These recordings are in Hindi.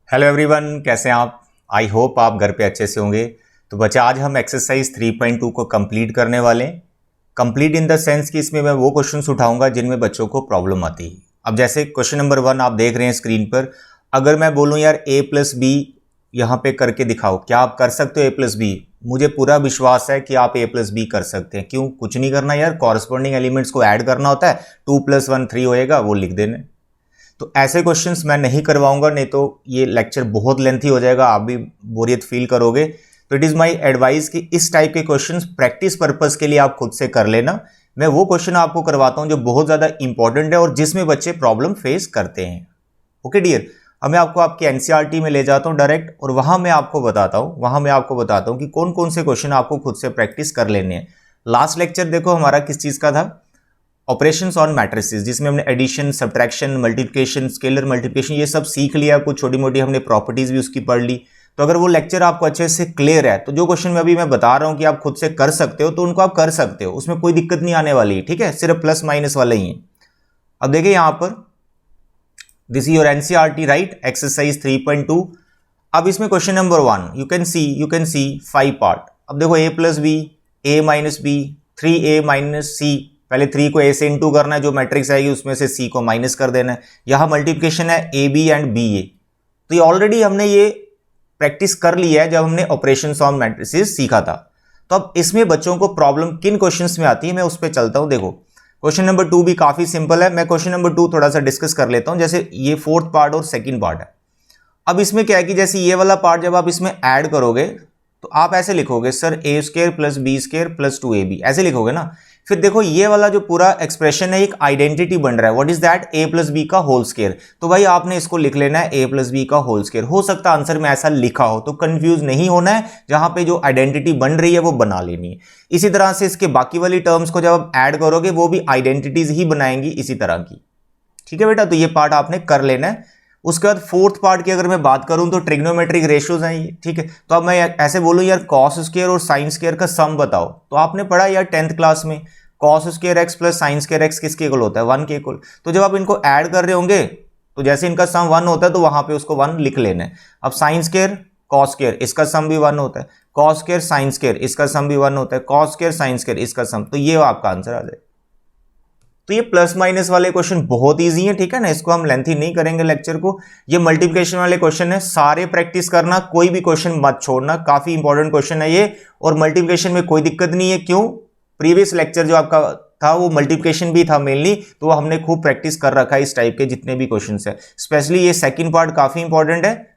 हेलो एवरीवन, कैसे हैं आप। आई होप आप घर पे अच्छे से होंगे। तो बच्चा, आज हम एक्सरसाइज 3.2 को कंप्लीट करने वाले हैं। कंप्लीट इन द सेंस कि इसमें मैं वो क्वेश्चंस उठाऊंगा जिनमें बच्चों को प्रॉब्लम आती है। अब जैसे क्वेश्चन नंबर 1 आप देख रहे हैं स्क्रीन पर। अगर मैं बोलूं यार a+b यहाँ पे करके दिखाओ, क्या आप कर सकते हो a+b? मुझे पूरा विश्वास है कि आप a+b कर सकते हैं। क्यों? कुछ नहीं करना यार, कॉरस्पॉन्डिंग एलिमेंट्स को ऐड करना होता है। 2 + 1 3 होएगा, वो लिख देना। तो ऐसे क्वेश्चंस मैं नहीं करवाऊंगा, नहीं तो ये लेक्चर बहुत लेंथी हो जाएगा, आप भी बोरियत फील करोगे। तो इट इज़ माय एडवाइस कि इस टाइप के क्वेश्चंस प्रैक्टिस पर्पस के लिए आप खुद से कर लेना। मैं वो क्वेश्चन आपको करवाता हूं जो बहुत ज़्यादा इंपॉर्टेंट है और जिसमें बच्चे प्रॉब्लम फेस करते हैं। ओके डियर, अब मैं आपको आपकी एनसीईआरटी में ले जाता हूं डायरेक्ट, और वहां मैं आपको बताता हूं कि कौन कौन से क्वेश्चन आपको खुद से प्रैक्टिस कर लेने हैं। लास्ट लेक्चर देखो हमारा किस चीज़ का था? ऑपरेशंस ऑन मैट्रिसेस, जिसमें हमने addition, subtraction, multiplication, scalar multiplication ये सब सीख लिया। कुछ छोटी मोटी हमने प्रॉपर्टीज भी उसकी पढ़ ली। तो अगर वो लेक्चर आपको अच्छे से क्लियर है तो जो क्वेश्चन मैं बता रहा हूं कि आप खुद से कर सकते हो, तो उनको आप कर सकते हो, उसमें कोई दिक्कत नहीं आने वाली। ठीक है, सिर्फ प्लस माइनस वाले ही है। अब देखिए यहां पर, this is your NCERT right, exercise 3.2। अब इसमें question number 1 you can see 5 part. अब देखो a+b, a-b, 3a-c, पहले 3 को a से इंटू करना है, जो मैट्रिक्स आएगी उसमें से c को माइनस कर देना है। यहां मल्टीप्लिकेशन है ab एंड ba। तो ये ऑलरेडी हमने ये प्रैक्टिस कर लिया है जब हमने ऑपरेशंस ऑन मैट्रिसेस सीखा था। तो अब इसमें बच्चों को प्रॉब्लम किन क्वेश्चंस में आती है, मैं उस पर चलता हूं। देखो क्वेश्चन नंबर 2 भी काफी सिंपल है। मैं क्वेश्चन नंबर 2 थोड़ा सा डिस्कस कर लेता हूं। जैसे ये 4th पार्ट और 2nd पार्ट है। अब इसमें क्या है कि जैसे ये वाला पार्ट जब आप इसमें ऐड करोगे तो आप ऐसे लिखोगे, सर a² + b² + 2ab, ऐसे लिखोगे ना। फिर देखो ये वाला जो पूरा एक्सप्रेशन है एक आइडेंटिटी बन रहा है। What is that? a+b का होल स्क्वायर। तो भाई आपने इसको लिख लेना है a+b का होल स्क्वायर। हो सकता है आंसर में ऐसा लिखा हो, तो कंफ्यूज नहीं होना है। जहां पे जो आइडेंटिटी बन रही है वो बना लेनी है। इसी तरह से इसके बाकी वाली टर्म्स को जब आप ऐड करोगे वो भी आइडेंटिटीज ही बनाएंगी इसी तरह की। ठीक है बेटा, तो ये पार्ट आपने कर लेना है। उसके बाद 4th पार्ट की अगर मैं बात करूं तो ट्रिग्नोमेट्रिक रेशियोज हैं ये। ठीक है, तो अब मैं ऐसे बोलूं यार कॉस स्क्वायर और साइन स्क्वायर का सम बताओ, तो आपने पढ़ा यार 10th क्लास में cos square x + sine square x किसके इक्वल होता है? 1 के इक्वल। तो जब आप इनको ऐड कर रहे होंगे तो जैसे इनका सम 1 होता है तो वहां पे उसको 1 लिख लेना है। अब साइन स्क्वायर कॉस स्क्वायर इसका सम भी 1 होता है, कॉस स्क्वायर साइन स्क्वायर इसका सम भी 1 होता है, कॉस स्क्वायर साइन स्क्वायर इसका सम, तो ये आपका आंसर आ जाए। तो ये प्लस माइनस वाले क्वेश्चन बहुत इजी है। ठीक है ना, इसको हम लेंथी नहीं करेंगे लेक्चर को। ये मल्टीप्लिकेशन वाले क्वेश्चन है, सारे प्रैक्टिस करना, कोई भी क्वेश्चन मत छोड़ना, काफी इंपॉर्टेंट क्वेश्चन है ये। और मल्टीप्लिकेशन में कोई दिक्कत नहीं है। क्यों? प्रीवियस लेक्चर जो आपका था वो मल्टीप्लिकेशन भी था मेनली, तो हमने खूब प्रैक्टिस कर रखा है इस टाइप के जितने भी क्वेश्चन है। स्पेशली ये 2nd पार्ट काफी इंपॉर्टेंट है,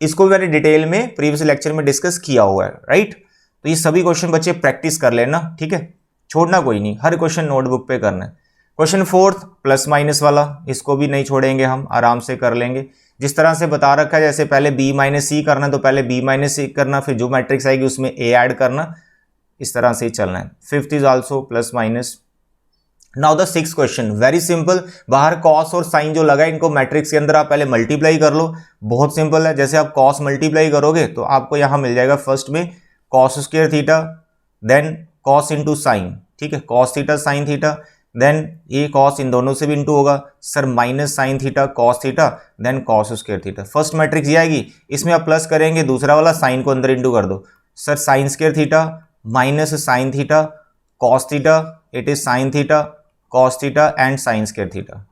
इसको भी मैंने डिटेल में प्रीवियस लेक्चर में डिस्कस किया हुआ है। राइट, तो ये सभी क्वेश्चन बच्चे प्रैक्टिस कर लेना। ठीक है, छोड़ना कोई नहीं, हर क्वेश्चन नोटबुक पे करना है। क्वेश्चन 4th प्लस माइनस वाला, इसको भी नहीं छोड़ेंगे, हम आराम से कर लेंगे। जिस तरह से बता रखा है, जैसे पहले b - c करना तो पहले b - c करना, फिर जो मैट्रिक्स आएगी उसमें a ऐड करना, इस तरह से ही चलना है। 5th is also plus minus. Now the 6th question, very simple. बाहर कॉस और साइन जो लगा है इनको मैट्रिक्स के अंदर आप पहले मल्टीप्लाई कर लो। बहुत सिंपल है। जैसे आप कॉस मल्टीप्लाई करोगे तो आपको यहां मिल जाएगा फर्स्ट में cos square theta, then cos into sine. ठीक है, cos theta sine theta, then ये कॉस इन दोनों से भी इंटू होगा, sir minus sine theta cos theta, then cos square theta. First matrix ये आएगी, इसमें आप प्लस करेंगे, दूसरा वाला साइन को अंदर इंटू कर दो, sir sine square theta minus sine theta cos theta, it is sine theta cos theta and sine square theta.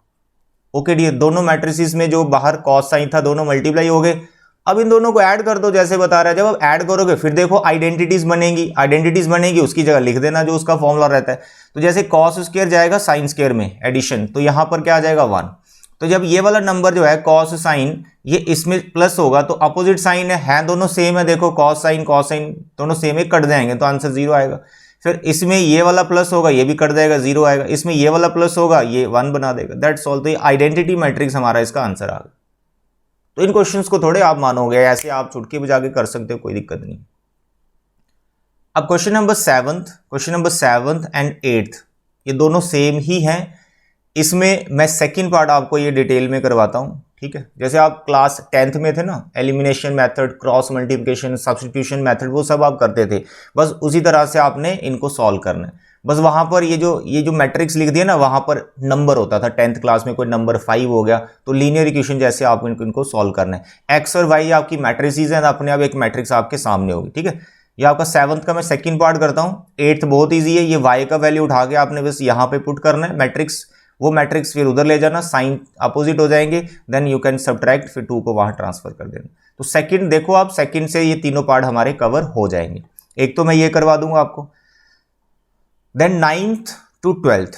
Okay dear, दोनों मैट्रिसेस में जो बाहर कॉस साइन था दोनों मल्टीप्लाई हो गए। अब इन दोनों को ऐड कर दो जैसे बता रहा है। जब आप ऐड करोगे फिर देखो आइडेंटिटीज बनेगी, उसकी जगह लिख देना जो उसका फॉर्मूला रहता है। तो जैसे कॉस स्क्वायर जाएगा साइन स्क्वायर में एडिशन, तो यहां पर क्या आ जाएगा 1। तो जब ये वाला नंबर जो है कॉस साइन ये इसमें प्लस होगा तो अपोजिट साइन है दोनों सेम है। देखो कॉस साइन दोनों सेम है, कट जाएंगे तो आंसर 0 आएगा। फिर इसमें ये वाला प्लस होगा ये भी कट जाएगा, 0 आएगा। इसमें ये वाला प्लस होगा ये 1 बना देगा, दैट्स ऑल। तो ये आइडेंटिटी मैट्रिक्स हमारा इसका आंसर आ गया। तो इन क्वेश्चंस को थोड़े आप मानोगे, ऐसे आप चुटकी बजा के कर सकते हो, कोई दिक्कत नहीं। अब question number 7th and 8th ये दोनों सेम ही हैं। इसमें मैं 2nd पार्ट आपको ये डिटेल में करवाता हूं। ठीक है, जैसे आप क्लास 10th में थे ना, elimination method, cross multiplication, substitution method, वो सब आप करते थे, बस उसी तरह से आपने इनको सॉल्व करना है। बस वहां पर ये जो मैट्रिक्स लिख दिया ना, वहां पर नंबर होता था 10th क्लास में, कोई नंबर 5 हो गया, तो लीनियर इक्वेशन जैसे आपको इनको सॉल्व करना है। एक्स और वाई आपकी मैट्रिसेस हैं, अपने आप एक मैट्रिक्स आपके सामने होगी, ठीक है। ये आपका 7th का मैं सेकंड पार्ट करता हूं। 8th बहुत ईजी है, ये वाई का वैल्यू उठा के आपने बस यहां पे पुट करना है मैट्रिक्स, वो मैट्रिक्स फिर उधर ले जाना, साइन अपोजिट हो जाएंगे, देन यू कैन सब्ट्रैक्ट, फिर 2 को वहां ट्रांसफर कर देना। तो सेकंड देखो आप, सेकंड से ये तीनों पार्ट हमारे कवर हो जाएंगे। एक तो मैं ये करवा दूंगा आपको। देन 9th to 12th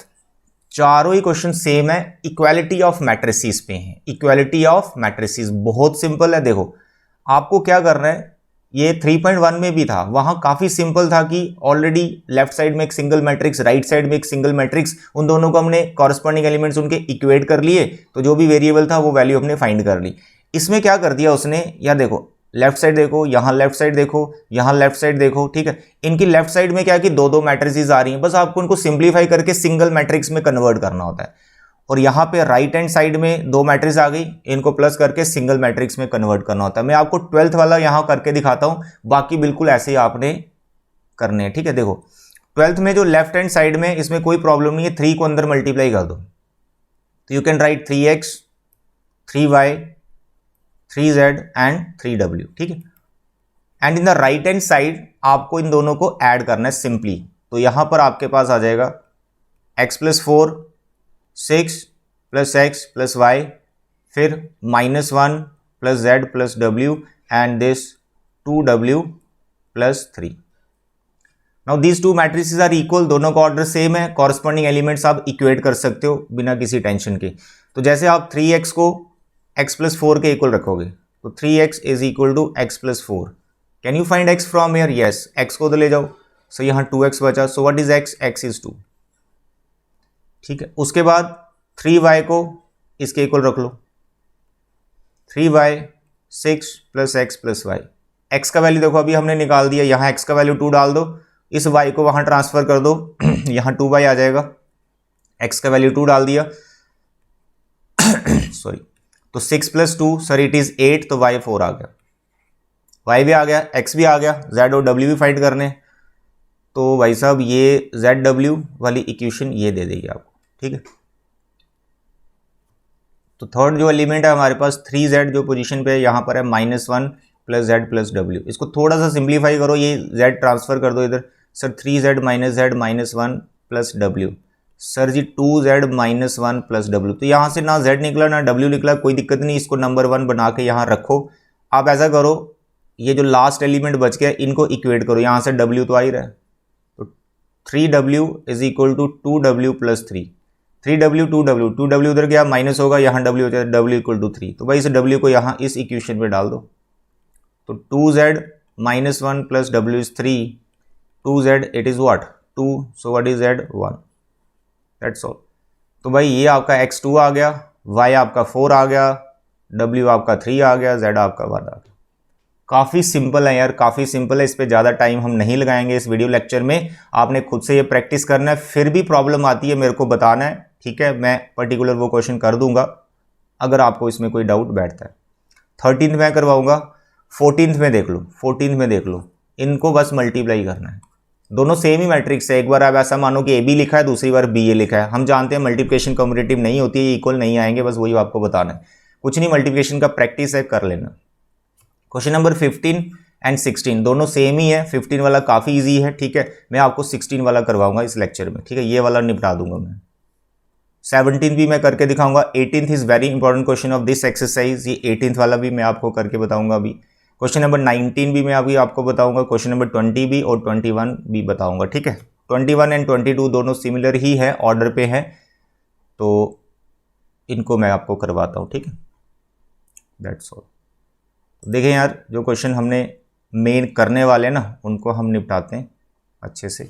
चारों ही क्वेश्चन सेम है, इक्वालिटी ऑफ मैट्रिसेस पे हैं। इक्वालिटी ऑफ मैट्रिसेस बहुत सिंपल है। देखो आपको क्या करना है, ये 3.1 में भी था, वहां काफी सिंपल था कि ऑलरेडी लेफ्ट साइड में एक सिंगल मैट्रिक्स, राइट साइड में एक सिंगल मैट्रिक्स, उन दोनों को हमने कॉरस्पॉन्डिंग एलिमेंट्स उनके इक्वेट कर लिए, तो जो भी वेरिएबल था वो वैल्यू हमने फाइंड कर ली। इसमें क्या कर दिया उसने, यार देखो लेफ्ट साइड देखो, यहां लेफ्ट साइड देखो, यहां लेफ्ट साइड देखो, ठीक है। इनकी लेफ्ट साइड में क्या है कि दो दो मैट्रिसेस आ रही हैं, बस आपको उनको सिंप्लीफाई करके सिंगल मैट्रिक्स में कन्वर्ट करना होता है। और यहां पे राइट हैंड साइड में दो मैट्रिक्स आ गई, इनको प्लस करके सिंगल मैट्रिक्स में कन्वर्ट करना होता है। मैं आपको 12th वाला यहां करके दिखाता हूं, बाकी बिल्कुल ऐसे ही आपने करने हैं, ठीक है। देखो 12th में जो लेफ्ट हैंड साइड में, इसमें कोई प्रॉब्लम नहीं है, 3 को अंदर मल्टीप्लाई कर दो, तो you can right 3x 3y 3z and 3w, ठीक है। And in the right hand side आपको इन दोनों को ऐड करना है सिंपली, तो यहां पर आपके पास आ जाएगा x+4 6 + x + y, फिर -1 + z + w and this 2w + 3। Now these two matrices are equal, दोनों का ऑर्डर सेम है, कॉरस्पॉन्डिंग एलिमेंट्स आप इक्वेट कर सकते हो बिना किसी टेंशन के। तो जैसे आप 3x को x+4 के इक्वल रखोगे, तो 3x is equal to x+4। Can you find x from here? Yes, x को तो ले जाओ, सो यहाँ 2x बचा, so what is x? x is 2, ठीक है। उसके बाद 3y को इसके इक्वल रख लो, 3y 6 + x + y। x का वैल्यू देखो अभी हमने निकाल दिया, यहाँ x का वैल्यू 2 डाल दो, इस y को वहां ट्रांसफर कर दो यहाँ 2y आ जाएगा, x का वैल्यू 2 डाल दिया सॉरी, तो 6 + 2 सर इट इज 8, तो y 4 आ गया, y भी आ गया, x भी आ गया, z और w भी फाइंड करने, तो भाई साहब ये ZW वाली इक्वेशन ये दे देगी आपको, ठीक है। तो थर्ड जो एलिमेंट है हमारे पास 3z जो पोजीशन पे है, यहाँ पर है -1 + z + w। इसको थोड़ा सा सिंप्लीफाई करो, ये z ट्रांसफर कर दो इधर, sir 3z - z -1 + w, sir ji 2z - 1 + w। तो यहाँ से ना z निकला ना w निकला, कोई दिक्कत नहीं, इसको नंबर 1 बना के यहाँ रखो। आप ऐसा करो, ये जो लास्ट एलिमेंट बच गया इनको इक्वेट करो, यहाँ से w तो आ ही रहा है, तो 3w is equal to 2w + 3, 3w 2w उधर गया माइनस होगा, यहाँ w हो जाए w = 3, तो भाई इस w को यहाँ इस इक्वेशन में डाल दो, तो 2z - 1 + w is 3, 2z it is what 2, so what is z 1, that's all. तो भाई ये आपका x2 आ गया, y आपका 4 आ गया, w आपका 3 आ गया, z आपका 1 आ गया। काफ़ी सिंपल है यार, काफ़ी सिंपल है, इस पर ज़्यादा टाइम हम नहीं लगाएंगे इस वीडियो लेक्चर में, आपने खुद से ये प्रैक्टिस करना है। फिर भी प्रॉब्लम आती है मेरे को बताना है, ठीक है, मैं पर्टिकुलर वो क्वेश्चन कर दूंगा अगर आपको इसमें कोई डाउट बैठता है। 13th में करवाऊंगा, 14th में देख लो, 14th में देख लो, इनको बस मल्टीप्लाई करना है, दोनों सेम ही मैट्रिक्स है। एक बार आप ऐसा मानो कि AB लिखा है, दूसरी बार BA लिखा है, हम जानते हैं मल्टीप्लिकेशन कम्युटेटिव नहीं होती है, इक्वल नहीं आएंगे, बस वही आपको बताना है, कुछ नहीं, मल्टीप्लिकेशन का प्रैक्टिस है, कर लेना। क्वेश्चन नंबर 15 एंड 16 दोनों सेम ही है, 15 वाला काफ़ी इजी है, ठीक है, मैं आपको 16 वाला करवाऊंगा इस लेक्चर में, ठीक है, ये वाला निपटा दूंगा मैं। 17 भी मैं करके दिखाऊंगा, 18th is very important question of this exercise, ये 18th वाला भी मैं आपको करके बताऊंगा अभी। क्वेश्चन नंबर 19 भी मैं अभी आपको बताऊंगा, क्वेश्चन नंबर 20 भी और 21 भी बताऊंगा, ठीक है। 21 एंड 22 दोनों सिमिलर ही है, ऑर्डर पे है, तो इनको मैं आपको करवाता हूँ, ठीक है, दैट्स ऑल। देखें यार, जो क्वेश्चन हमने मेन करने वाले ना उनको हम निपटाते हैं अच्छे से,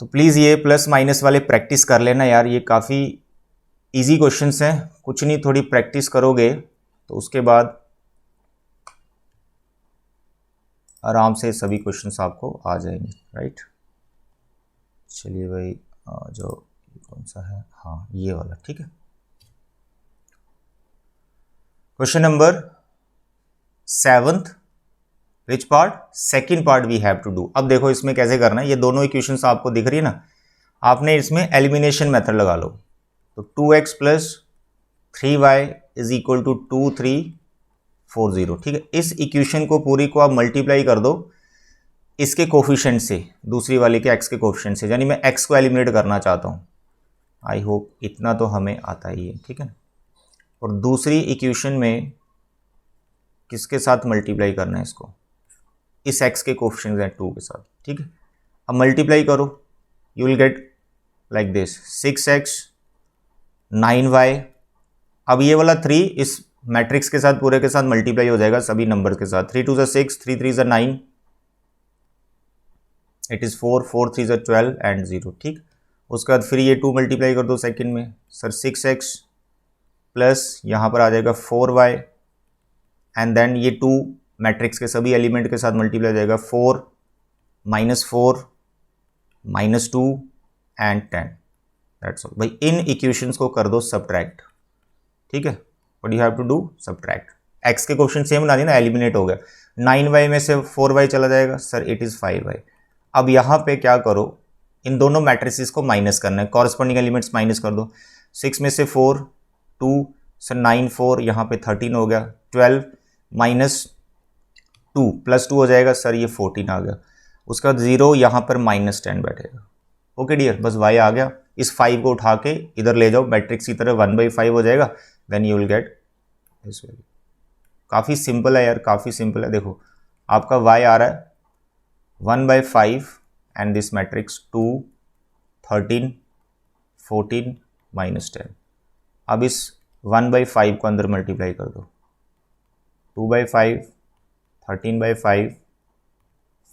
तो प्लीज़ ये प्लस माइनस वाले प्रैक्टिस कर लेना यार, ये काफ़ी इजी क्वेश्चंस हैं, कुछ नहीं, थोड़ी प्रैक्टिस करोगे तो उसके बाद आराम से सभी क्वेश्चंस आपको आ जाएंगे, राइट। चलिए भाई जो कौन सा है, हाँ ये वाला, ठीक है। Question number 7th which part, second part we have to do. अब देखो इसमें कैसे करना है, ये दोनों इक्वेशंस आपको दिख रही है ना, आपने इसमें एलिमिनेशन मेथड लगा लो। तो 2x plus 3y is equal to 2340, ठीक है। इस इक्वेशन को पूरी को आप मल्टीप्लाई कर दो इसके कोफिशिएंट से, दूसरी वाली के x के कोफिशिएंट से, यानी मैं x को एलिमिनेट करना चाहता हूँ। आई होप इतना तो हमें आता ही है, ठीक है। और दूसरी इक्वेशन में किसके साथ मल्टीप्लाई करना है इसको, इस x के कोफिशिएंट हैं 2 के साथ, ठीक है। अब मल्टीप्लाई करो, you will get like this 6x 9y। अब ये वाला 3 इस मैट्रिक्स के साथ पूरे के साथ मल्टीप्लाई हो जाएगा सभी नंबर्स के साथ। 3 2 6, 3 3 9, इट इज़ 4 4 3 12 एंड 0, ठीक। उसके बाद फिर ये 2 मल्टीप्लाई कर दो सेकंड में, सर 6x प्लस यहाँ पर आ जाएगा 4y एंड देन ये 2 मैट्रिक्स के सभी एलिमेंट के साथ मल्टीप्लाई हो जाएगा 4 -4 -2 एंड 10। दैट्स ऑल भाई। इन इक्वेशंस को कर दो सब्ट्रैक्ट, ठीक है। What you have to do, subtract. x के क्वेश्चन सेम बना दिया ना, एलिमिनेट हो गया। 9y में से 4y चला जाएगा, सर इट इज़ 5y। अब यहाँ पे क्या करो, इन दोनों मैट्रिसेस को माइनस करना है, कॉरस्पॉन्डिंग एलिमेंट्स माइनस कर दो। 6 में से 4 2, सर 9 4 यहाँ पे 13 हो गया, 12 -2 +2 हो जाएगा, सर ये 14 आ गया। उसका 0 यहाँ पर -10 बैठेगा। ओके डियर, बस y आ गया। इस 5 को उठा के इधर ले जाओ, मैट्रिक्स की तरह 1/5 हो जाएगा, then you will get this value. काफ़ी सिंपल है यार, काफ़ी सिंपल है। देखो आपका y आ रहा है 1/5 एंड दिस मैट्रिक्स 2 13 14 -10। अब इस 1/5 को अंदर मल्टीप्लाई कर दो, 2/5 13/5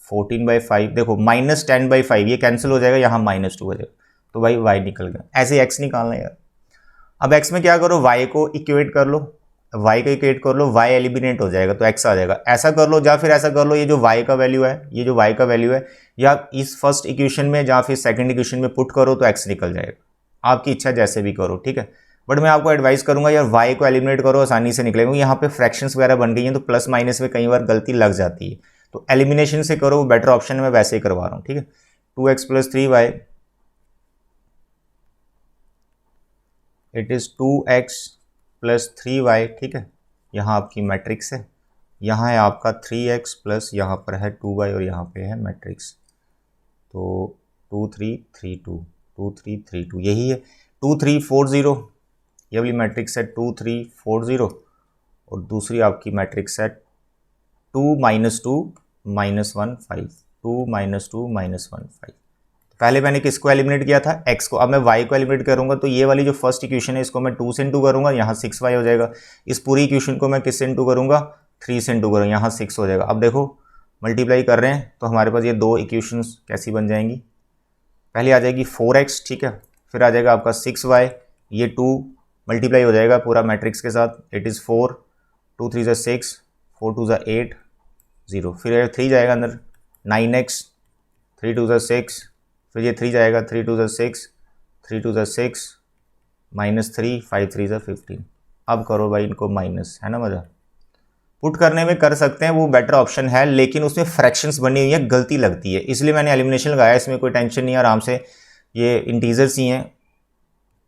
14/5। देखो -10/5 ये कैंसिल हो जाएगा, यहाँ -2 हो जाएगा, तो भाई y निकल गया। ऐसे x निकालना है यार। अब x में क्या करो, y को इक्वेट कर लो, y को इक्वेट कर लो, y एलिमिनेट हो जाएगा तो x आ जाएगा। ऐसा कर लो, या फिर ऐसा कर लो, ये जो y का वैल्यू है, ये जो y का वैल्यू है, या इस फर्स्ट इक्वेशन में या फिर सेकंड इक्वेशन में पुट करो तो x निकल जाएगा। आपकी इच्छा जैसे भी करो, ठीक है। बट मैं आपको एडवाइस करूंगा यार y को एलिमिनेट करो, आसानी से निकलेगा। यहाँ पे फ्रैक्शंस वगैरह बन गई हैं तो प्लस माइनस में कई बार गलती लग जाती है, तो एलिमिनेशन से करो, बेटर ऑप्शन मैं वैसे ही करवा रहा हूँ, ठीक है। 2x + 3y it is 2x + 3y, ठीक है। यहाँ आपकी मैट्रिक्स है, यहाँ है आपका 3x प्लस यहाँ पर है 2y और यहाँ पे है मैट्रिक्स, तो 2 3 3 2 2 3 3 2 यही है। 2 3 4 0 ये वाली मैट्रिक्स है 2 3 4 0, और दूसरी आपकी मैट्रिक्स है 2 -2 -1 5 2 -2 -1 5। पहले मैंने किसको एलिमिनेट किया था, x को। अब मैं y को एलिमिनेट करूंगा तो ये वाली जो फर्स्ट इक्वेशन है इसको मैं 2 से इंटू करूंगा, यहाँ 6y हो जाएगा। इस पूरी इक्वेशन को मैं किससे इंटू करूंगा, 3 से इंटू करूँगा, यहाँ 6 हो जाएगा। अब देखो मल्टीप्लाई कर रहे हैं तो हमारे पास ये दो इक्वेशंस कैसी बन जाएंगी, पहले आ जाएगी 4x, ठीक है। फिर आ जाएगा आपका 6y, ये 2 मल्टीप्लाई हो जाएगा पूरा मैट्रिक्स के साथ, इट इज़ 4 2 3 6 4 2 8 0। फिर 3 जाएगा अंदर, 9x 3 2 6, फिर ये 3 जाएगा, 3 2 6 3 2 6 -3 5 3 15। अब करो भाई इनको माइनस, है ना मज़ा। पुट करने में कर सकते हैं, वो बेटर ऑप्शन है, लेकिन उसमें फ्रैक्शंस बनी हुई है, गलती लगती है, इसलिए मैंने एलिमिनेशन लगाया। इसमें कोई टेंशन नहीं है, आराम से ये इंटीजर्स ही हैं,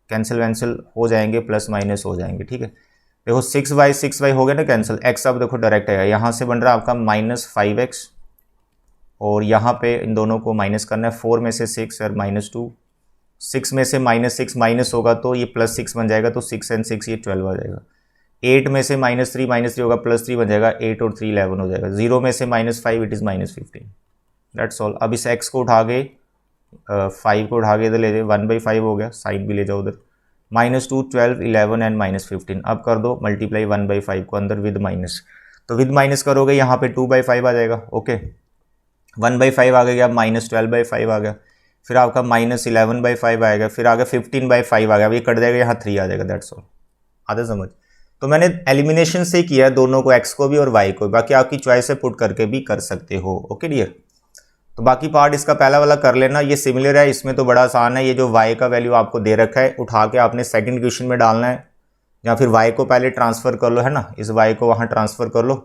कैंसिल वैंसिल हो जाएंगे, प्लस माइनस हो जाएंगे, ठीक है। देखो 6y हो गया ना कैंसिल, x अब देखो डायरेक्ट है, यहाँ से बन रहा है आपका -5x, और यहाँ पे इन दोनों को माइनस करना है। 4 में से 6 और -2, 6 में से -6 माइनस होगा तो ये +6 बन जाएगा, तो 6 and 6 ये 12 आ जाएगा। 8 में से -3 होगा, +3 बन जाएगा, 8 और 3 11 हो जाएगा। 0 में से -5 इट इज़ -15। That's all. अब इस x को उठा के 5 को उठा के इधर ले जाए, 1/5 हो गया, साइन भी ले जाओ उधर, -2 12 11 एंड -15। अब कर दो मल्टीप्लाई 1/5 को अंदर विद माइनस, तो विद माइनस करोगे यहाँ पे 2/5 आ जाएगा, ओके। 1/5 आ गया, -12/5 आ गया, फिर आपका -11/5 आएगा, फिर आ गया 15/5 आ गया, अब ये कट जाएगा, यहाँ 3 आ जाएगा। That's all. आधा समझ। तो मैंने एलिमिनेशन से किया दोनों को, x को भी और y को भी, बाकी आपकी चॉइस से पुट करके भी कर सकते हो, ओके डियर। तो बाकी पार्ट इसका पहला वाला कर लेना, ये सिमिलर है, इसमें तो बड़ा आसान है। ये जो y का वैल्यू आपको दे रखा है, उठा के आपने सेकंड इक्वेशन में डालना है, या फिर y को पहले ट्रांसफ़र कर लो, है ना, इस y को वहाँ ट्रांसफ़र कर लो,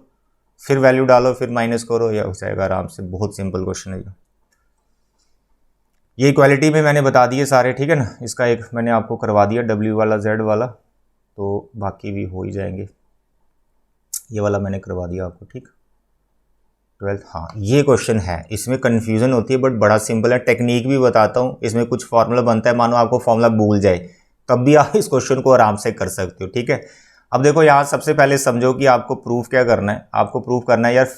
फिर वैल्यू डालो, फिर माइनस करो, या हो जाएगा आराम से। बहुत सिंपल क्वेश्चन है ये इक्वालिटी में मैंने बता दिए सारे, ठीक है ना। इसका एक मैंने आपको करवा दिया W वाला Z वाला, तो बाकी भी हो ही जाएंगे। ये वाला मैंने करवा दिया आपको, ठीक। 12th, हाँ ये क्वेश्चन है, इसमें कन्फ्यूज़न होती है बट बड़ा सिंपल है। टेक्निक भी बताता हूँ, इसमें कुछ फार्मूला बनता है, मानो आपको फार्मूला भूल जाए तब भी आप इस क्वेश्चन को आराम से कर सकते हो, ठीक है। अब देखो यहाँ सबसे पहले समझो कि आपको प्रूफ क्या करना है। आपको प्रूफ करना है यार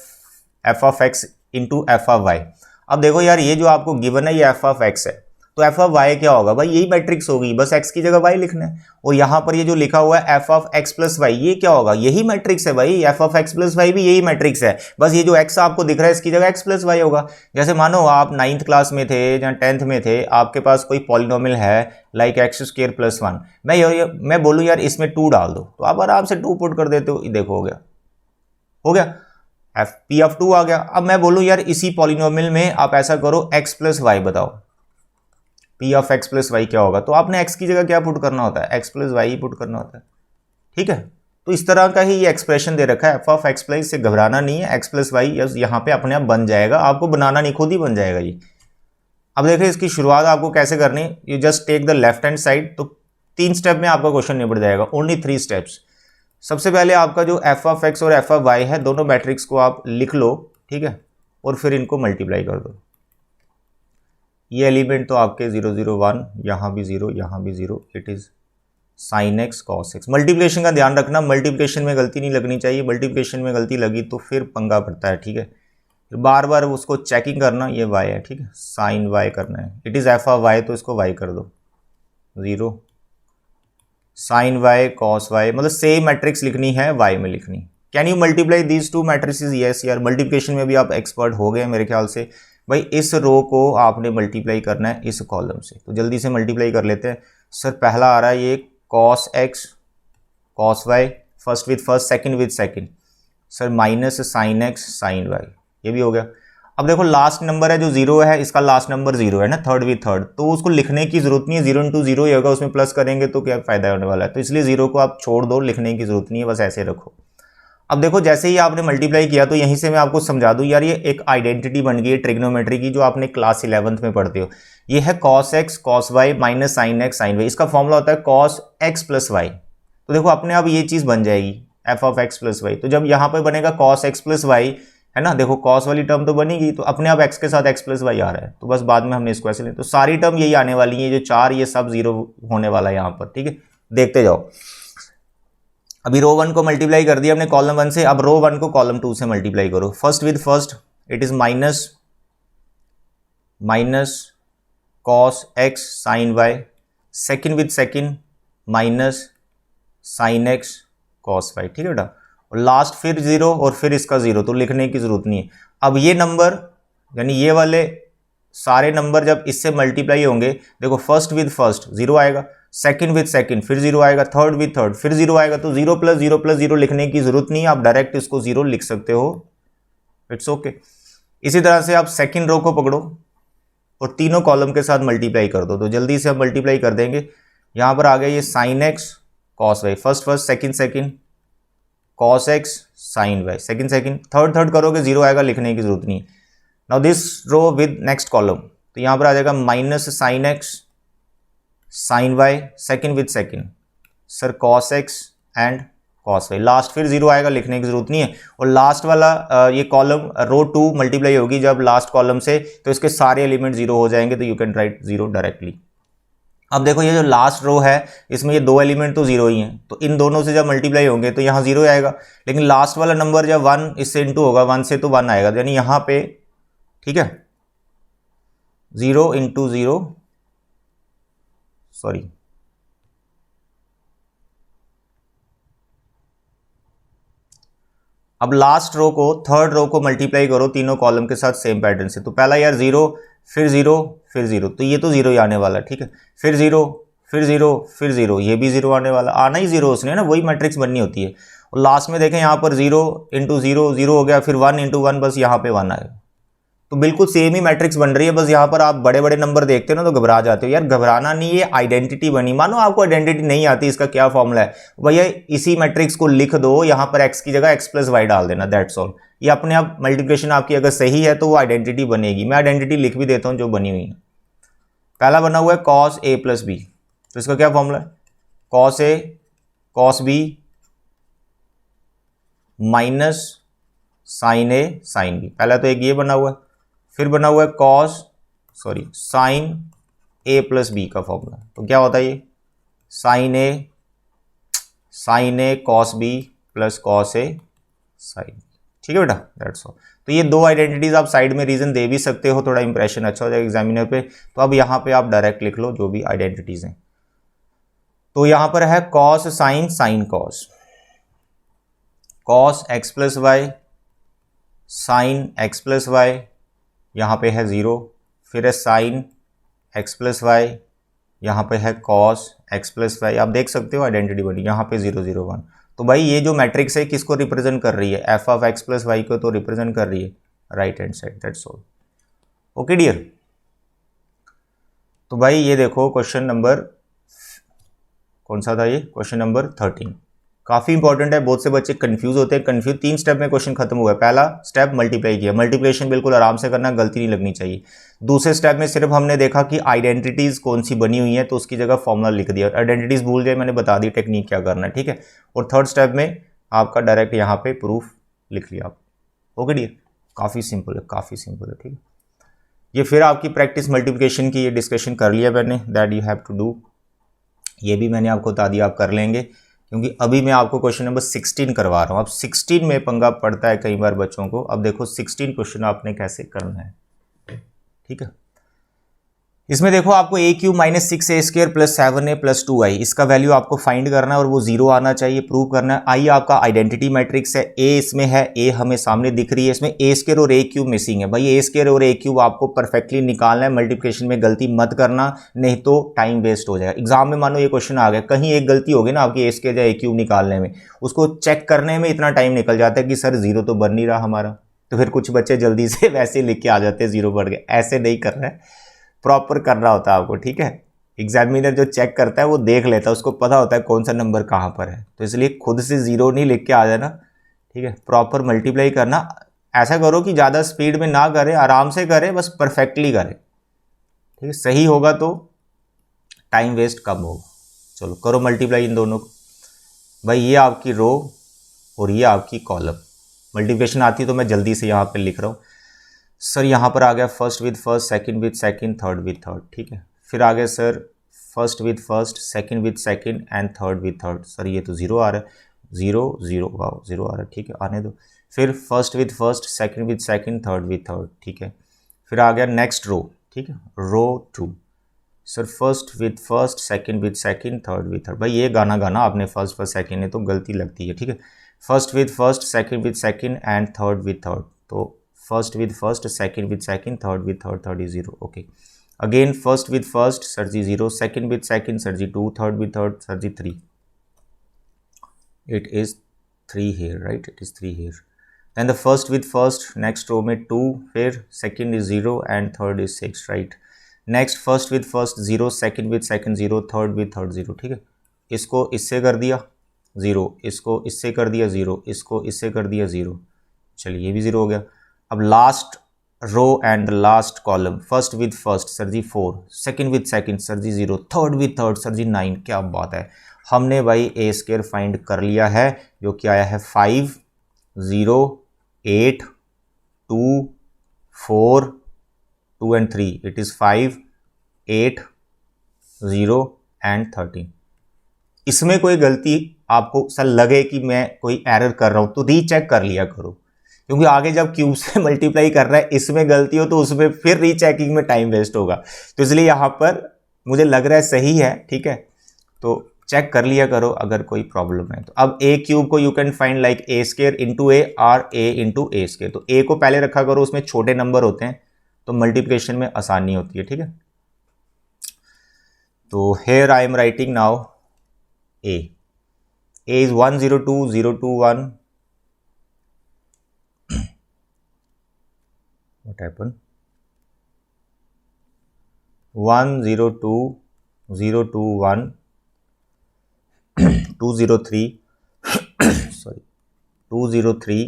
f of x into f of y. अब देखो यार ये जो आपको गिवन है ये एफ ऑफ एक्स है, तो एफ ऑफ वाई क्या होगा भाई, यही मैट्रिक्स होगी, बस एक्स की जगह वाई लिखना है। और यहाँ पर ये जो लिखा हुआ है f of x plus y, ये क्या होगा, यही मैट्रिक्स है भाई। F of x plus y भी यही मैट्रिक्स है, बस ये जो एक्स आपको दिख रहा है इसकी जगह एक्स प्लस वाई होगा। जैसे मानो आप 9th क्लास में थे या 10th में थे, आपके पास कोई पॉलिनोमियल है लाइक एक्स स्क्वायर प्लस 1, मैं बोलूँ यार इसमें 2 डाल दो, तो आप आराम से 2 पुट कर देते हो, देखो हो गया एफ पी ऑफ 2 आ गया। अब मैं बोलूँ यार इसी पॉलिनोमियल में आप ऐसा करो एक्स प्लस वाई बताओ, p of x plus y क्या होगा, तो आपने एक्स की जगह क्या पुट करना होता है, x plus why he put करना होता है, ठीक है। तो इस तरह का ही ये एक्सप्रेशन दे रखा है एफ ऑफ एक्स प्लस, से घबराना नहीं है, एक्स प्लस वाई यहाँ पे अपने आप बन जाएगा, आपको बनाना नहीं, खुद ही बन जाएगा ये। अब देखिए इसकी शुरुआत आपको कैसे करनी है, you just take the left hand side, तो 3 स्टेप में आपका क्वेश्चन निपट जाएगा, ओनली 3 स्टेप्स। सबसे पहले आपका जो एफ ऑफ एक्स और एफ ऑफ वाई है, दोनों मैट्रिक्स को आप लिख लो, ठीक है, और फिर इनको मल्टीप्लाई कर दो। ये एलिमेंट तो आपके 0 0 1, यहाँ भी 0, यहाँ भी 0, it is sine x cos x. Multiplication का ध्यान रखना, मल्टीप्लिकेशन में गलती नहीं लगनी चाहिए, मल्टीप्लिकेशन में गलती लगी तो फिर पंगा पड़ता है, ठीक है। फिर बार बार उसको चेकिंग करना, ये वाई है, ठीक है, साइन वाई करना है, it is f of y, तो इसको वाई कर दो, 0 साइन वाई कॉस वाई, मतलब सेम मैट्रिक्स लिखनी है, वाई में लिखनी। Can you multiply these 2 matrices, yes यार, मल्टीप्लिकेशन में भी आप एक्सपर्ट हो गए मेरे ख्याल से। भाई इस रो को आपने मल्टीप्लाई करना है इस कॉलम से, तो जल्दी से मल्टीप्लाई कर लेते हैं। सर पहला आ रहा है ये cos x cos y, first with first, second with second, sir minus sine x sine y, ये भी हो गया। अब देखो लास्ट नंबर है जो 0 है, इसका लास्ट नंबर 0 है ना, थर्ड विद थर्ड, तो उसको लिखने की जरूरत नहीं है, 0 इंटू 0 ही होगा, उसमें प्लस करेंगे तो क्या फायदा होने वाला है, तो इसलिए 0 को आप छोड़ दो, लिखने की जरूरत नहीं है, बस ऐसे रखो। अब देखो जैसे ही आपने मल्टीप्लाई किया, तो यहीं से मैं आपको समझा दूं यार, ये एक आइडेंटिटी बन गई है ट्रिग्नोमेट्री की, जो आपने क्लास 11th में पढ़ते हो। ये है cos x cos y minus sine x sine y, इसका फॉर्मूला होता है कॉस एक्स प्लस वाई। तो देखो अपने आप ये चीज़ बन जाएगी f of x plus y, तो जब यहाँ पर बनेगा कॉस एक्स प्लस वाई, है ना, देखो कॉस वाली टर्म तो बनेगी, तो अपने आप एक्स के साथ एक्स प्लस वाई आ रहा है, तो बस बाद में हमने इसको ऐसे लें, तो सारी टर्म यही आने वाली है, जो 4 ये सब 0 होने वाला है यहाँ पर, ठीक है। देखते जाओ, अभी रो 1 को मल्टीप्लाई कर दिया हमने कॉलम 1 से, अब रो 1 को कॉलम 2 से मल्टीप्लाई करो। First with first, it is minus cos x sine y, second with second minus sine x cos y, ठीक है बेटा, और लास्ट फिर 0 और फिर इसका 0, तो लिखने की जरूरत नहीं है। अब ये नंबर यानी ये वाले सारे नंबर जब इससे मल्टीप्लाई होंगे, देखो फर्स्ट विद फर्स्ट 0 आएगा, सेकंड विद सेकंड फिर 0 आएगा, थर्ड विद थर्ड फिर 0 आएगा, तो 0 प्लस 0 प्लस 0 लिखने की जरूरत नहीं है, आप डायरेक्ट इसको 0 लिख सकते हो, इट्स ओके। इसी तरह से आप सेकंड रो को पकड़ो और तीनों कॉलम के साथ मल्टीप्लाई कर दो, तो जल्दी से आप मल्टीप्लाई कर देंगे। यहां पर आ गया ये sine x cos y, first first second second cos x sine y, second second third third करोगे 0 आएगा, लिखने की जरूरत नहीं है। Now this row with next column, तो यहां पर आ जाएगा minus sine x sine y, second with second sir cos x and cos y, last फिर 0 आएगा, लिखने की जरूरत नहीं है। और लास्ट वाला ये कॉलम रो 2 मल्टीप्लाई होगी जब लास्ट कॉलम से, तो इसके सारे एलिमेंट 0 हो जाएंगे, तो यू कैन राइट 0 डायरेक्टली। अब देखो ये जो लास्ट रो है इसमें ये 2 एलिमेंट तो 0 ही हैं, तो इन दोनों से जब मल्टीप्लाई होंगे तो यहाँ 0 आएगा, लेकिन लास्ट वाला नंबर जब 1 इससे इंटू होगा 1 से, तो 1 आएगा, यानी यहाँ पे, ठीक है, 0 इंटू 0, सॉरी अब लास्ट रो को थर्ड रो को मल्टीप्लाई करो तीनों कॉलम के साथ सेम पैटर्न से, तो पहला यार 0 फिर 0 फिर 0, तो ये तो 0 ही आने वाला, ठीक है, फिर 0 फिर 0 फिर 0, ये भी 0 आने वाला, आना ही 0 उसने ना, वही मैट्रिक्स बननी होती है। और लास्ट में देखें यहाँ पर 0 इंटू 0 0 हो गया, फिर 1 इंटू 1, बस यहाँ पे 1 आएगा, तो बिल्कुल सेम ही मैट्रिक्स बन रही है, बस यहाँ पर आप बड़े बड़े नंबर देखते हो ना तो घबरा जाते हो। यार घबराना नहीं, ये आइडेंटिटी बनी। मानो आपको आइडेंटिटी नहीं आती, इसका क्या फॉर्मूला है भैया, इसी मैट्रिक्स को लिख दो, यहाँ पर एक्स की जगह एक्स प्लस वाई डाल देना, दैट्स ऑल। ये अपने आप मल्टीप्लिकेशन आपकी अगर सही है तो वो आइडेंटिटी बनेगी। मैं आइडेंटिटी लिख भी देता हूँ जो बनी हुई है। पहला बना हुआ है कॉस ए प्लस बी, तो इसका क्या फॉर्मूला है, cos A cos B minus sign A sine B. पहला तो एक ये बना हुआ है, फिर बना हुआ है साइन ए प्लस बी का फॉर्मूला। तो क्या होता है ये, sign A cos B plus cos A sign. ठीक है बेटा, दैट्स ऑल। तो ये दो आइडेंटिटीज आप साइड में रीजन दे भी सकते हो, थोड़ा इंप्रेशन अच्छा हो जाएगा एग्जामिनर पे। तो अब यहाँ पे आप डायरेक्ट लिख लो जो भी आइडेंटिटीज हैं। तो यहाँ पर है cos sine sine cos x plus y sine x plus y, यहाँ पे है 0, फिर है साइन एक्स प्लस वाई, यहाँ पे है कॉस एक्स प्लस वाई। आप देख सकते हो आइडेंटिटी बनी, यहाँ पे 0 0 1। तो भाई ये जो मैट्रिक्स है किसको रिप्रेजेंट कर रही है, f of x plus y को तो रिप्रेजेंट कर रही है right hand side, that's all. Okay dear, तो भाई ये देखो क्वेश्चन नंबर कौन सा था ये, क्वेश्चन नंबर 13 काफ़ी इंपॉर्टेंट है। बहुत से बच्चे कंफ्यूज होते हैं, 3 स्टेप में क्वेश्चन खत्म हुआ है। पहला स्टेप मल्टीप्लाई किया, मल्टीप्लिकेशन बिल्कुल आराम से करना, गलती नहीं लगनी चाहिए। दूसरे स्टेप में सिर्फ हमने देखा कि आइडेंटिटीज़ कौन सी बनी हुई है, तो उसकी जगह फॉर्मूला लिख दिया। आइडेंटिटीज़ भूल जाए, मैंने बता दी टेक्निक क्या करना है, ठीक है। और थर्ड स्टेप में आपका डायरेक्ट यहाँ पे प्रूफ लिख लिया आप। ओके डियर, काफ़ी सिंपल है, काफ़ी सिंपल है, ठीक है। ये फिर आपकी प्रैक्टिस मल्टीप्लिकेशन की ये डिस्कशन कर लिया मैंने, that you have to do. ये भी मैंने आपको बता दिया, आप कर लेंगे, क्योंकि अभी मैं आपको क्वेश्चन नंबर 16 करवा रहा हूँ। अब 16 में पंगा पड़ता है कई बार बच्चों को। अब देखो 16 क्वेश्चन आपने कैसे करना है, ठीक है। इसमें देखो आपको a cube minus 6a² plus 7a plus 2i, इसका वैल्यू आपको फाइंड करना है और वो 0 आना चाहिए, प्रूव करना है। आई आपका आइडेंटिटी मैट्रिक्स है, ए इसमें है, ए हमें सामने दिख रही है, इसमें a² और a³ मिसिंग है। भाई a² और a³ आपको परफेक्टली निकालना है, मल्टीप्लिकेशन में गलती मत करना, नहीं तो टाइम वेस्ट हो जाएगा। एग्जाम में मानो ये क्वेश्चन आ गया, कहीं एक गलती होगी ना आपकी a² या a³ निकालने में, उसको चेक करने में इतना टाइम निकल जाता है कि सर 0 तो बन नहीं रहा हमारा। तो फिर कुछ बच्चे जल्दी से वैसे लिख के आ जाते हैं 0 बढ़ गए। ऐसे नहीं करना है, प्रॉपर करना होता है आपको, ठीक है। एग्जामिनर जो चेक करता है वो देख लेता है, उसको पता होता है कौन सा नंबर कहाँ पर है, तो इसलिए खुद से 0 नहीं लिख के आ जाना, ठीक है। प्रॉपर मल्टीप्लाई करना, ऐसा करो कि ज़्यादा स्पीड में ना करें, आराम से करें, बस परफेक्टली करें, ठीक है। सही होगा तो टाइम वेस्ट कम होगा। चलो करो मल्टीप्लाई इन दोनों को। भाई ये आपकी रो और ये आपकी कॉलम, मल्टीप्लिकेशन आती तो मैं जल्दी से यहाँ पर लिख रहा हूँ। सर यहाँ पर आ गया first with first, second with second, third with third, ठीक है। फिर आ गया sir first with first, second with second and third with third. Sir ये तो 0 आ रहा है, 0 0, वाह 0 आ रहा है, ठीक है, आने दो। फिर first with first, second with second, third with third, ठीक है। फिर आ गया नेक्स्ट रो, ठीक है, रो 2। Sir first with first, second with second, third with third. भाई ये गाना गाना आपने फर्स्ट फर्स्ट सेकंड है तो गलती लगती है, ठीक है। First with first, second with second and third with third, तो first with first, second with second, third with third, third is 0, okay. Again first with first, sir ji 0, second with second, sir ji 2, third with third, sir ji 3। It is 3 here, right, it is 3 here। Then the first with first, next row में 2, फिर second is 0 and third is 6, right. Next first with first 0, second with second 0, third with third 0, ठीक है। इसको इससे कर दिया 0, इसको इससे कर दिया 0, इसको इससे कर दिया 0, चलिए ये भी 0 हो गया। अब last row and last column, first with first sir ji 4, second with second sir ji 0, third with third sir ji 9। क्या बात है, हमने भाई a² फाइंड कर लिया है, जो कि आया है 5 0 8 2 4 2 एंड 3। It is 5 8 0 and 13। इसमें कोई गलती आपको सर लगे कि मैं कोई एरर कर रहा हूँ तो रीचेक कर लिया करो, क्योंकि आगे जब क्यूब से मल्टीप्लाई कर रहा है इसमें गलती हो तो उसमें फिर रीचेकिंग में टाइम वेस्ट होगा। तो इसलिए यहाँ पर मुझे लग रहा है सही है, ठीक है, तो चेक कर लिया करो अगर कोई प्रॉब्लम है तो। अब ए क्यूब को you can find like a² into a और a इंटू a², तो a को पहले रखा करो, उसमें छोटे नंबर होते हैं तो मल्टीप्लिकेशन में आसानी होती है, ठीक है। तो here I am writing now a is 1 0 2 0 2 1। What happened? 102 021 203 sorry 203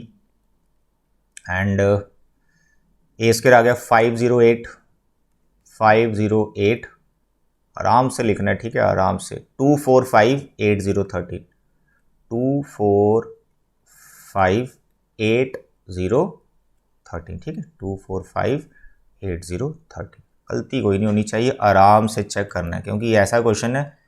and a square आ गया 508 आराम से लिखना है, ठीक है, आराम से 2458013 2458013, ठीक है, 2458013। गलती कोई नहीं होनी चाहिए, आराम से चेक करना है क्योंकि ऐसा क्वेश्चन है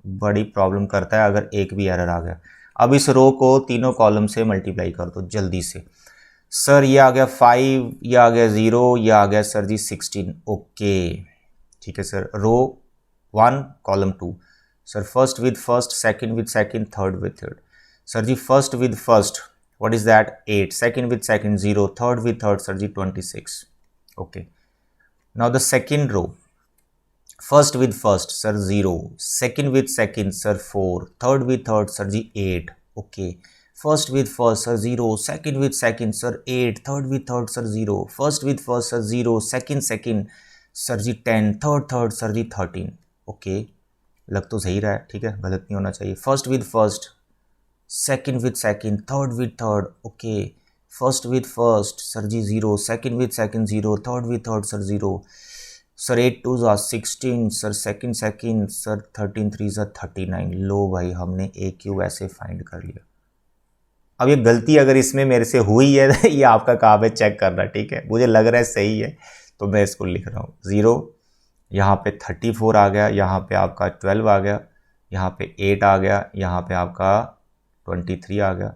बड़ी प्रॉब्लम करता है अगर एक भी एरर आ गया। अब इस रो को तीनों कॉलम से मल्टीप्लाई कर दो जल्दी से। सर ये आ गया 5, ये आ गया 0, ये आ गया सर जी 16। ओके ठीक है sir, row 1 column 2। Sir first with first, second with second, third with third. Sir ji first with first, what is that 8, second with second 0, third with third sir ji 26। Okay now the second row, first with first sir 0, second with second sir 4, third with third sir ji 8। Okay first with first sir 0, second with second sir 8, third with third sir 0, first with first sir 0, second second sir ji 10, third sir ji 13। Okay लग तो सही रहा है, ठीक है, गलत नहीं होना चाहिए। First with first, second with second, third with third. Okay first with first sir ji 0, second with second 0, third with third sir 0। Sir 8 2 16, sir second second sir 13 3 39। लो भाई हमने ए क्यूब ऐसे फाइंड कर लिया। अब ये गलती अगर इसमें मेरे से हुई है तो ये आपका काम है चेक करना, ठीक है, मुझे लग रहा है सही है तो मैं इसको लिख रहा हूँ। 0 यहाँ पे 34 आ गया, यहाँ पे आपका 12 आ गया, यहाँ पे 8 आ गया, यहाँ पे आपका 23 आ गया,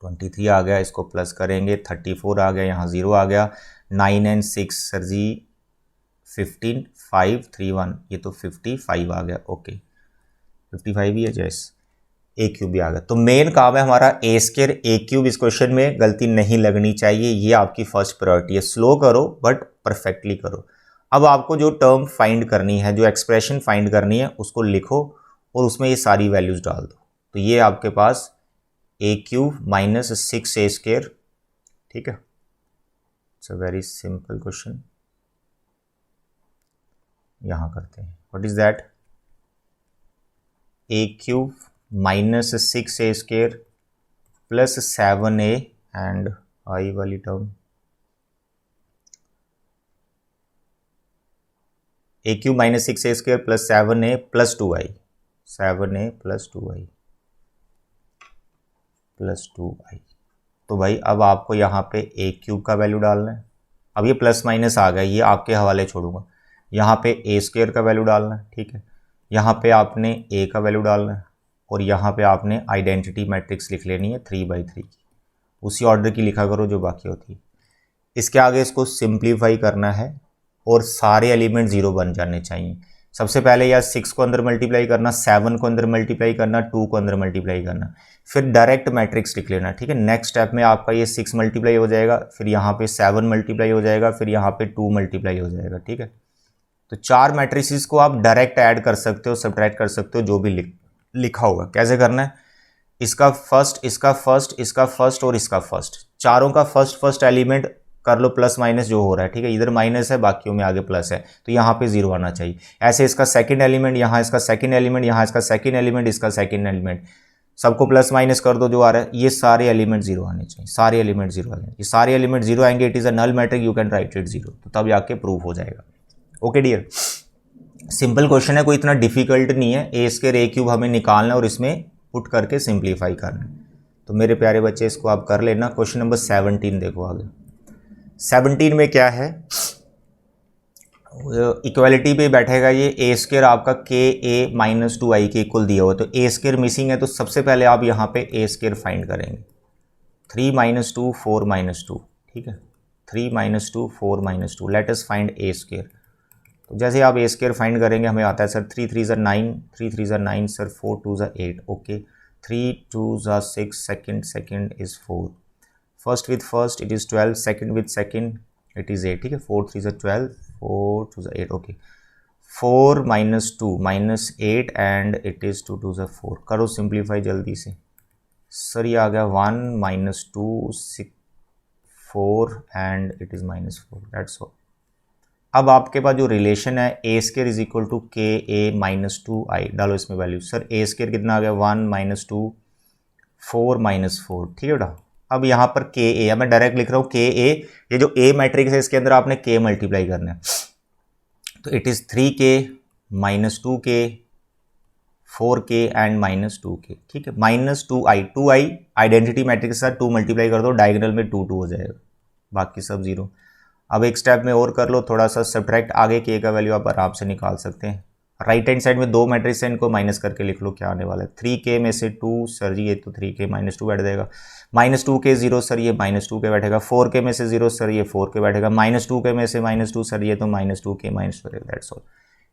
23 आ गया, इसको प्लस करेंगे 34 आ गया, यहाँ 0 आ गया, 9 एंड 6 सर जी 15 5 3 1, ये तो 55 आ गया। ओके 55 ही है जैस, ए क्यूब भी आ गया। तो मेन काम है हमारा ए स्क्वायर ए क्यूब। इस क्वेश्चन में गलती नहीं लगनी चाहिए, ये आपकी फर्स्ट प्रायोरिटी है। स्लो करो बट परफेक्टली करो। अब आपको जो टर्म फाइंड करनी है, जो एक्सप्रेशन फाइंड करनी है, उसको लिखो और उसमें ये सारी वैल्यूज डाल दो। तो ये आपके पास a cube minus 6 a square, ठीक है, it's a very simple question. यहां करते हैं, what is that, a cube minus 6 a square plus 7a and i वाली term, a cube minus 6 a square plus 7a plus 2i, 7a plus 2i plus 2i। तो भाई अब आपको यहाँ पे ए क्यूब का वैल्यू डालना है। अब ये प्लस माइनस आ गया, ये आपके हवाले छोड़ूंगा। यहाँ पे ए स्क्वायर का वैल्यू डालना है, ठीक है, यहाँ पे आपने ए का वैल्यू डालना है और यहाँ पे आपने आइडेंटिटी मैट्रिक्स लिख लेनी है 3/3 की, उसी ऑर्डर की लिखा करो जो बाकी होती है। इसके आगे इसको सिंप्लीफाई करना है और सारे एलिमेंट 0 बन जाने चाहिए। सबसे पहले यार 6 को अंदर मल्टीप्लाई करना, 7 को अंदर मल्टीप्लाई करना, 2 को अंदर मल्टीप्लाई करना, फिर डायरेक्ट मैट्रिक्स लिख लेना, ठीक है। नेक्स्ट स्टेप में आपका ये 6 मल्टीप्लाई हो जाएगा, फिर यहाँ पे 7 मल्टीप्लाई हो जाएगा, फिर यहाँ पे 2 मल्टीप्लाई हो जाएगा, ठीक है। तो 4 मैट्रिसेस को आप डायरेक्ट ऐड कर सकते हो, सब्ट्रैक्ट कर सकते हो, जो भी लिखा होगा। कैसे करना है, इसका फर्स्ट, इसका फर्स्ट, इसका फर्स्ट और इसका फर्स्ट, चारों का फर्स्ट एलिमेंट कर लो प्लस माइनस जो हो रहा है, ठीक है, इधर माइनस है बाकियों में आगे प्लस है, तो यहाँ पे 0 आना चाहिए। ऐसे इसका सेकंड एलिमेंट, यहाँ इसका सेकंड एलिमेंट, यहाँ इसका सेकंड एलिमेंट, इसका सेकंड एलिमेंट, सबको प्लस माइनस कर दो जो आ रहा है, ये सारे एलिमेंट 0 आने चाहिए, सारे एलिमेंट 0 आने, ये सारे एलिमेंट 0 आएंगे, it is a null matrix, you can write it 0, तो तब जाके प्रूफ हो जाएगा। ओके डियर, सिंपल क्वेश्चन है, कोई इतना डिफिकल्ट नहीं है। ए स्क्वायर ए क्यूब हमें निकालना है और इसमें पुट करके सिंप्लीफाई करना है। तो मेरे प्यारे बच्चे इसको आप कर लेना। क्वेश्चन नंबर 17 देखो आगे। 17 में क्या है, इक्वालिटी पे बैठेगा ये ए स्क्वायर आपका के ए माइनस 2i के इक्वल दिया हुआ, तो ए स्क्वायर मिसिंग है, तो सबसे पहले आप यहाँ पे ए स्क्वायर फाइंड करेंगे। 3 - 2 4 - 2, ठीक है, 3 - 2 4 - 2, लेट अस फाइंड ए स्क्वायर। तो जैसे आप ए स्क्वायर फाइंड करेंगे, हमें आता है सर 3 3 ज़ा 9, 3 3 ज़ा 9 सर, 4 2 ज़ा 8, ओके, 3 2 ज़ा 6, second is 4, first with first it is 12, second with second it is 8, ठीक है, 4 3 ज़ा 12, 4 2 ज़ा 8, ओके, 4 - 2 -8 एंड इट इज़ 2 2 ज़ा 4। करो सिंप्लीफाई जल्दी से। सर ये आ गया 1 - 2 6 4 and it is -4, that's all. अब आपके पास जो रिलेशन है ए स्केयर इज इक्वल टू के ए माइनस 2i, डालो इसमें वैल्यू। सर ए स्केयर कितना आ गया 1 माइनस 2 4 माइनस 4, ठीक है बेटा। अब यहाँ पर के ए, मैं डायरेक्ट लिख रहा हूँ के ए, ये जो ए मैट्रिक्स है इसके अंदर आपने के मल्टीप्लाई करना है, तो it is 3k minus 2k 4k and minus 2k, ठीक है। माइनस 2i आइडेंटिटी मैट्रिक्स के साथ 2 मल्टीप्लाई कर दो, डायगोनल में 2 हो जाएगा, बाकी सब जीरो। अब एक स्टेप में और कर लो, थोड़ा सा सब्ट्रैक्ट, आगे के का वैल्यू आप आराम से निकाल सकते हैं। राइट हैंड साइड में 2 मैट्रिक्स है, इनको माइनस करके लिख लो क्या आने वाला है। 3k में से 2, सर जी ये तो 3k माइनस 2 बैठ जाएगा, माइनस 2k 0, सर ये माइनस 2k बैठेगा। 4k में से 0, सर ये 4k बैठेगा। माइनस 2k में से माइनस 2, सर ये तो minus 2k minus 2, that's all.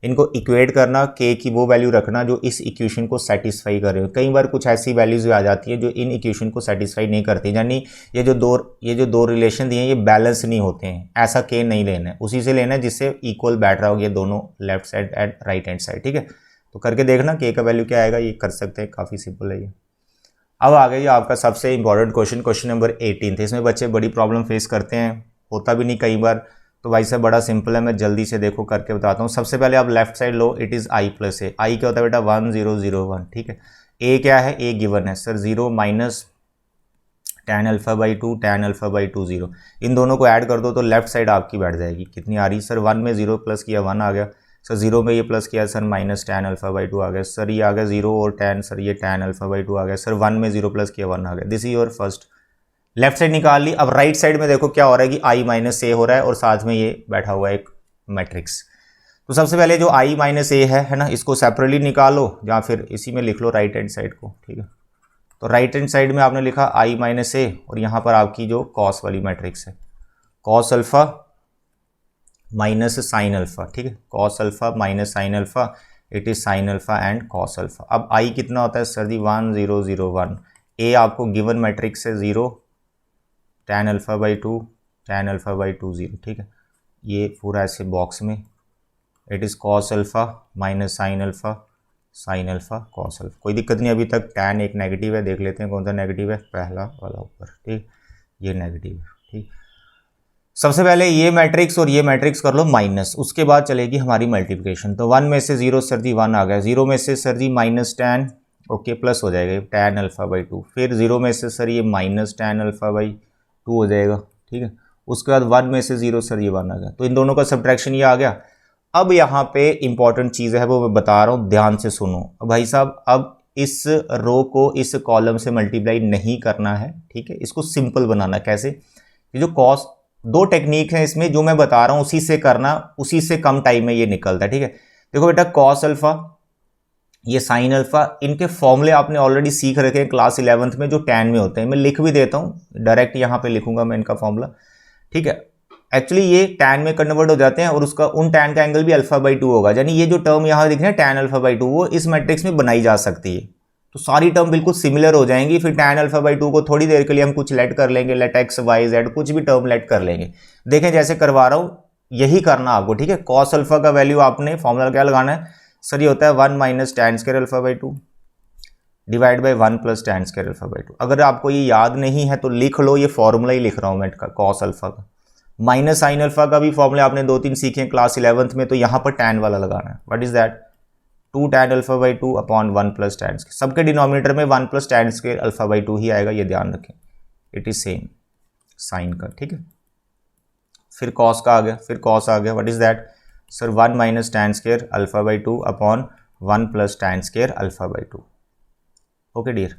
इनको इक्वेट करना, k की वो वैल्यू रखना जो इस इक्वेशन को सेटिस्फाई कर रहे हो। कई बार कुछ ऐसी वैल्यूज आ जाती है जो इन इक्वेशन को सेटिस्फाई नहीं करती, यानी ये जो दो रिलेशन दिए हैं ये बैलेंस नहीं होते हैं, ऐसा k नहीं लेना है, उसी से लेना है जिससे इक्वल बैठ रहा हो ये दोनों left side and right hand side, ठीक है। तो करके देखना k का वैल्यू क्या आएगा, ये कर सकते हैं, काफ़ी सिंपल है ये। अब आ गया आपका सबसे इंपॉर्टेंट क्वेश्चन, क्वेश्चन नंबर 18 थे। इसमें बच्चे बड़ी प्रॉब्लम फेस करते हैं, होता भी नहीं कई बार, तो भाई साहब बड़ा सिंपल है, मैं जल्दी से देखो करके बताता हूँ। सबसे पहले आप लेफ्ट साइड लो, it is i plus a. I क्या होता है बेटा 1 0 0 1, ठीक है। ए क्या है, ए गिवन है sir 0 minus tan alpha by 2 tan alpha by 2 0, इन दोनों को ऐड कर दो तो लेफ्ट साइड आपकी बैठ जाएगी। कितनी आ रही सर, 1 में 0 प्लस किया 1 आ गया सर, 0 में ये प्लस किया sir minus tan alpha by 2 आ गया सर, ये आ गया 0 और tan, सर ये tan अल्फा बाई 2 आ गया सर, 1 में 0 प्लस किया 1 आ गया। This is your first left side निकाल ली। अब राइट साइड में देखो क्या हो रहा है कि i माइनस ए हो रहा है और साथ में ये बैठा हुआ है एक मैट्रिक्स। तो सबसे पहले जो i माइनस ए है ना, इसको सेपरेटली निकालो या फिर इसी में लिख लो राइट हैंड साइड को, ठीक है। तो राइट हैंड साइड में आपने लिखा i माइनस ए और यहाँ पर आपकी जो कॉस वाली मैट्रिक्स है, cos alpha minus sine alpha, ठीक है। Cos alpha minus sine alpha, it is sine alpha and cos alpha. अब i कितना होता है सर जी 1 0 0 1, ए आपको गिवन मैट्रिक्स है 0 tan alpha by 2 tan alpha by 2 0, ठीक है। ये पूरा ऐसे बॉक्स में it is cos alpha minus sine alpha sine alpha cos alpha, कोई दिक्कत नहीं। अभी तक tan एक नेगेटिव है, देख लेते हैं कौन सा नेगेटिव है, पहला वाला ऊपर, ठीक, ये नेगेटिव है, ठीक। सबसे पहले ये मैट्रिक्स और ये मैट्रिक्स कर लो माइनस, उसके बाद चलेगी हमारी मल्टीप्लिकेशन। तो 1 में से 0 सर जी 1 आ गया, 0 में से सर जी माइनस tan, ओके प्लस हो जाएगा tan अल्फा बाई 2, फिर 0 में से सर ये माइनस tan अल्फा बाई 2 हो जाएगा, ठीक है। उसके बाद 1 में से 0 सर ये 1 आ गया, तो इन दोनों का सब्ट्रैक्शन ये आ गया। अब यहाँ पे इंपॉर्टेंट चीज़ है वो मैं बता रहा हूँ, ध्यान से सुनो भाई साहब। अब इस रो को इस कॉलम से मल्टीप्लाई नहीं करना है, ठीक है। इसको सिंपल बनाना, कैसे, ये जो कॉस, दो टेक्निक है इसमें जो मैं बता रहा हूँ उसी से करना, उसी से कम टाइम में ये निकलता है, ठीक है। देखो बेटा कॉस अल्फा, ये साइन अल्फा, इनके फॉर्मूले आपने ऑलरेडी सीख रखे हैं क्लास 11th में जो tan में होते हैं। मैं लिख भी देता हूँ, डायरेक्ट यहाँ पे लिखूंगा मैं इनका फॉर्मूला, ठीक है। एक्चुअली ये tan में कन्वर्ट हो जाते हैं और उसका उन tan का एंगल भी अल्फा बाई 2 होगा, यानी ये जो टर्म यहाँ दिख रहे हैं tan अल्फा बाई 2 वो इस मैट्रिक्स में बनाई जा सकती है। तो सारी टर्म बिल्कुल सिमिलर हो जाएंगी। फिर tan अल्फा बाई 2 को थोड़ी देर के लिए हम कुछ लेट कर लेंगे, लेट एक्स वाई जेड कुछ भी टर्म लेट कर लेंगे। देखें जैसे करवा रहा हूँ यही करना आपको, ठीक है। कॉस अल्फा का वैल्यू आपने फॉर्मूला क्या लगाना है सर, ये होता है 1 minus tan square alpha by 2 divide by 1 plus tan square alpha by 2। अगर आपको ये याद नहीं है तो लिख लो, ये फॉर्मूला ही लिख रहा हूँ मैं का कॉस अल्फा का। माइनस साइन अल्फा का भी फॉर्मूला आपने 2-3 सीखे हैं क्लास 11th में, तो यहाँ पर tan वाला लगाना है। What is that, 2 tan alpha by 2 upon 1 plus tan square, सबके डिनोमिनेटर में 1 plus tan square alpha by 2 ही आएगा, ये ध्यान रखें। इट इज सेम साइन का, ठीक है। फिर कॉस का आ गया, फिर कॉस आ गया, what is that sir 1 minus tan square alpha by 2 upon 1 plus tan square alpha by 2, okay dear.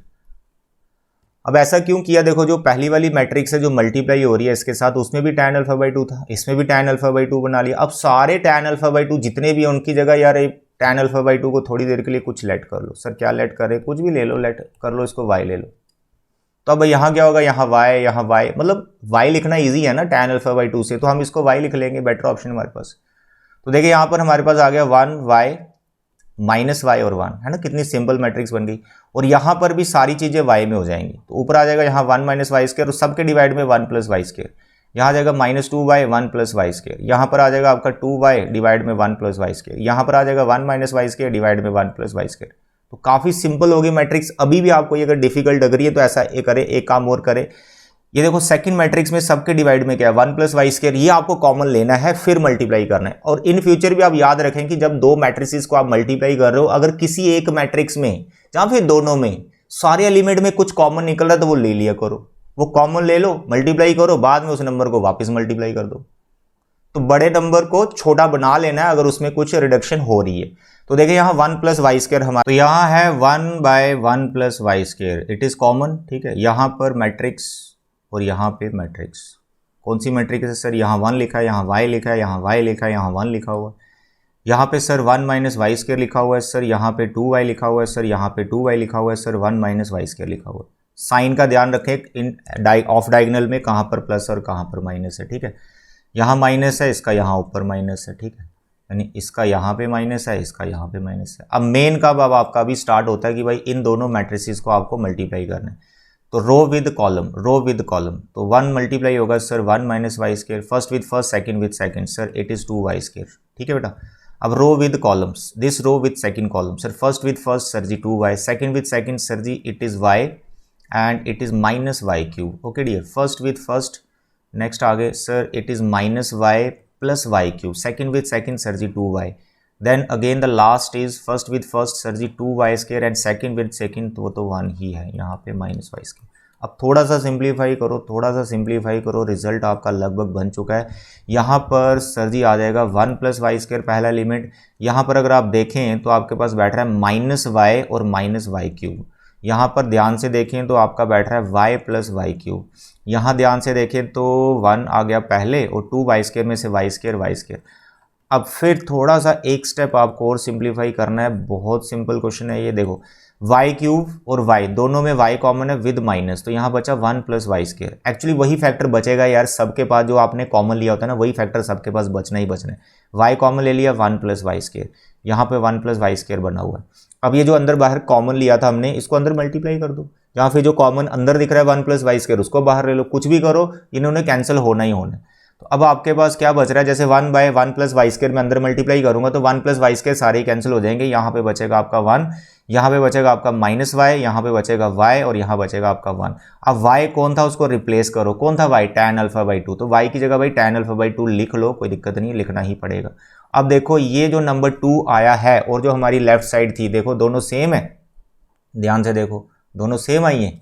अब ऐसा क्यों किया, देखो जो पहली वाली मैट्रिक्स है जो मल्टीप्लाई हो रही है इसके साथ, उसमें भी tan अल्फा बाई 2 था, इसमें भी tan अल्फा बाई 2 बना लिया। अब सारे tan अल्फा बाई 2 जितने भी हैं उनकी जगह यार tan अल्फा बाई 2 को थोड़ी देर के लिए कुछ लेट कर लो। सर क्या लेट करे, कुछ भी ले लो, लेट कर लो इसको, y ले लो। तो अब यहाँ क्या होगा, यहाँ y, मतलब y लिखना ईजी है ना tan अल्फा बाई 2 से, तो हम इसको y लिख लेंगे, बेटर ऑप्शन हमारे पास। तो देखिए यहाँ पर हमारे पास आ गया 1y माइनस y और 1, है ना, कितनी सिंपल मैट्रिक्स बन गई। और यहाँ पर भी सारी चीज़ें y में हो जाएंगी, तो ऊपर आ जाएगा यहाँ 1 माइनस वाई स्क्वायर और सबके डिवाइड में 1 प्लस वाई स्क्वायर, यहाँ आ जाएगा minus 2y 1 plus y square, यहाँ पर आ जाएगा आपका 2y डिवाइड में 1 प्लस वाई स्क्वायर, यहाँ पर आ जाएगा 1 माइनस वाई स्क्वायर डिवाइड में 1 प्लस वाई स्क्वायर। तो काफ़ी सिंपल होगी मैट्रिक्स। अभी भी आपको ये अगर डिफिकल्ट लग रही है तो ऐसा ये करे, एक काम और करे, ये देखो सेकंड मैट्रिक्स में सबके डिवाइड में क्या है 1 प्लस वाई स्क्वायर, ये आपको कॉमन लेना है फिर मल्टीप्लाई करना है। और इन फ्यूचर भी आप याद रखें कि जब दो मैट्रिसेस को आप मल्टीप्लाई कर रहे हो, अगर किसी एक मैट्रिक्स में या फिर दोनों में सारे एलिमेंट में कुछ कॉमन निकल रहा है तो वो ले लिया करो, वो कॉमन ले लो, मल्टीप्लाई करो, बाद में उस नंबर को वापस मल्टीप्लाई कर दो। तो बड़े नंबर को छोटा बना लेना है अगर उसमें कुछ रिडक्शन हो रही है। तो देखिए यहाँ 1 प्लस वाई स्क्वायर हमारा, तो यहाँ है 1/1 plus y square, it is common, ठीक है। यहाँ पर मैट्रिक्स और यहाँ पे मैट्रिक्स, कौन सी मैट्रिक्स है सर, यहाँ 1 लिखा है, यहाँ y लिखा है, यहाँ y लिखा है, यहाँ 1 लिखा हुआ है, यहाँ पे सर 1 माइनस वाई स्क्वायर लिखा हुआ है सर, यहाँ पे 2y लिखा हुआ है सर, यहाँ पे 2y लिखा हुआ है सर, 1 माइनस वाई स्क्वायर लिखा हुआ है। साइन का ध्यान रखें, इन ऑफ डायगोनल में कहाँ पर प्लस और कहाँ पर माइनस है, ठीक है। यहाँ माइनस है, इसका यहाँ ऊपर माइनस है, ठीक है, यानी इसका यहाँ पे माइनस है, इसका यहाँ पे माइनस है। अब मेन कब अब आपका भी स्टार्ट होता है कि भाई इन दोनों मैट्रिसेस को आपको मल्टीप्लाई करना है। तो row with column, row with column, तो 1 मल्टीप्लाई होगा sir 1 minus y square, first with first, second with second, sir it is 2 y square, ठीक है बेटा। अब row with columns, this row with second column, sir first with first sir ji 2y, second with second sir ji it is y and it is minus y cube, okay dear. First with first, next आगे sir it is minus y plus y cube, second with second sir ji 2y, then again the last is first with first sir ji 2y square and second with second, तो वो तो 1 ही है, यहाँ पे माइनस वाई स्क्वायर। अब थोड़ा सा सिंप्लीफाई करो, थोड़ा सा सिंप्लीफाई करो, रिजल्ट आपका लगभग बन चुका है। यहाँ पर सर जी आ जाएगा 1 प्लस वाई स्क्वायर पहला एलिमेंट, यहाँ पर अगर आप देखें तो आपके पास बैठ रहा है माइनस वाई और माइनस वाई क्यूब। यहाँ पर ध्यान से देखें तो आपका बैठ रहा है वाई प्लस वाई क्यूब। यहाँ ध्यान से देखें तो 1 आ गया पहले और 2 वाई स्क्वायर में से वाई स्क्वायर। अब फिर थोड़ा सा एक स्टेप आपको और सिंप्लीफाई करना है, बहुत सिंपल क्वेश्चन है ये। देखो वाई क्यूब और वाई दोनों में वाई कॉमन है विद माइनस, तो यहाँ बचा 1 प्लस वाई स्क्वायर। एक्चुअली वही फैक्टर बचेगा यार सबके पास, जो आपने कॉमन लिया होता है ना वही फैक्टर सबके पास बचना ही बचना है। वाई कॉमन ले लिया 1 प्लस वाई स्क्वायर, यहाँ पे 1 प्लस वाई स्क्वायर बना हुआ है। अब ये जो अंदर बाहर कॉमन लिया था हमने, इसको अंदर मल्टीप्लाई कर दो, या फिर जो कॉमन अंदर दिख रहा है 1 प्लस वाई स्क्वायर उसको बाहर ले लो, कुछ भी करो, इन्होंने कैंसिल होना ही होना है। तो अब आपके पास क्या बच रहा है, जैसे 1/1 प्लस वाई स्क्वायर में अंदर मल्टीप्लाई करूंगा तो 1 प्लस वाई स्क्वायर सारे कैंसिल हो जाएंगे, यहाँ पे बचेगा आपका 1, यहाँ पे बचेगा आपका माइनस वाई, यहाँ पे बचेगा y और यहाँ बचेगा आपका 1। अब y कौन था उसको रिप्लेस करो, कौन था y, tan अल्फा बाई 2, तो y की जगह भाई tan अल्फा बाई 2 लिख लो, कोई दिक्कत नहीं, लिखना ही पड़ेगा। अब देखो ये जो नंबर 2 आया है और जो हमारी लेफ्ट साइड थी, देखो दोनों सेम है, ध्यान से देखो दोनों सेम आई हैं,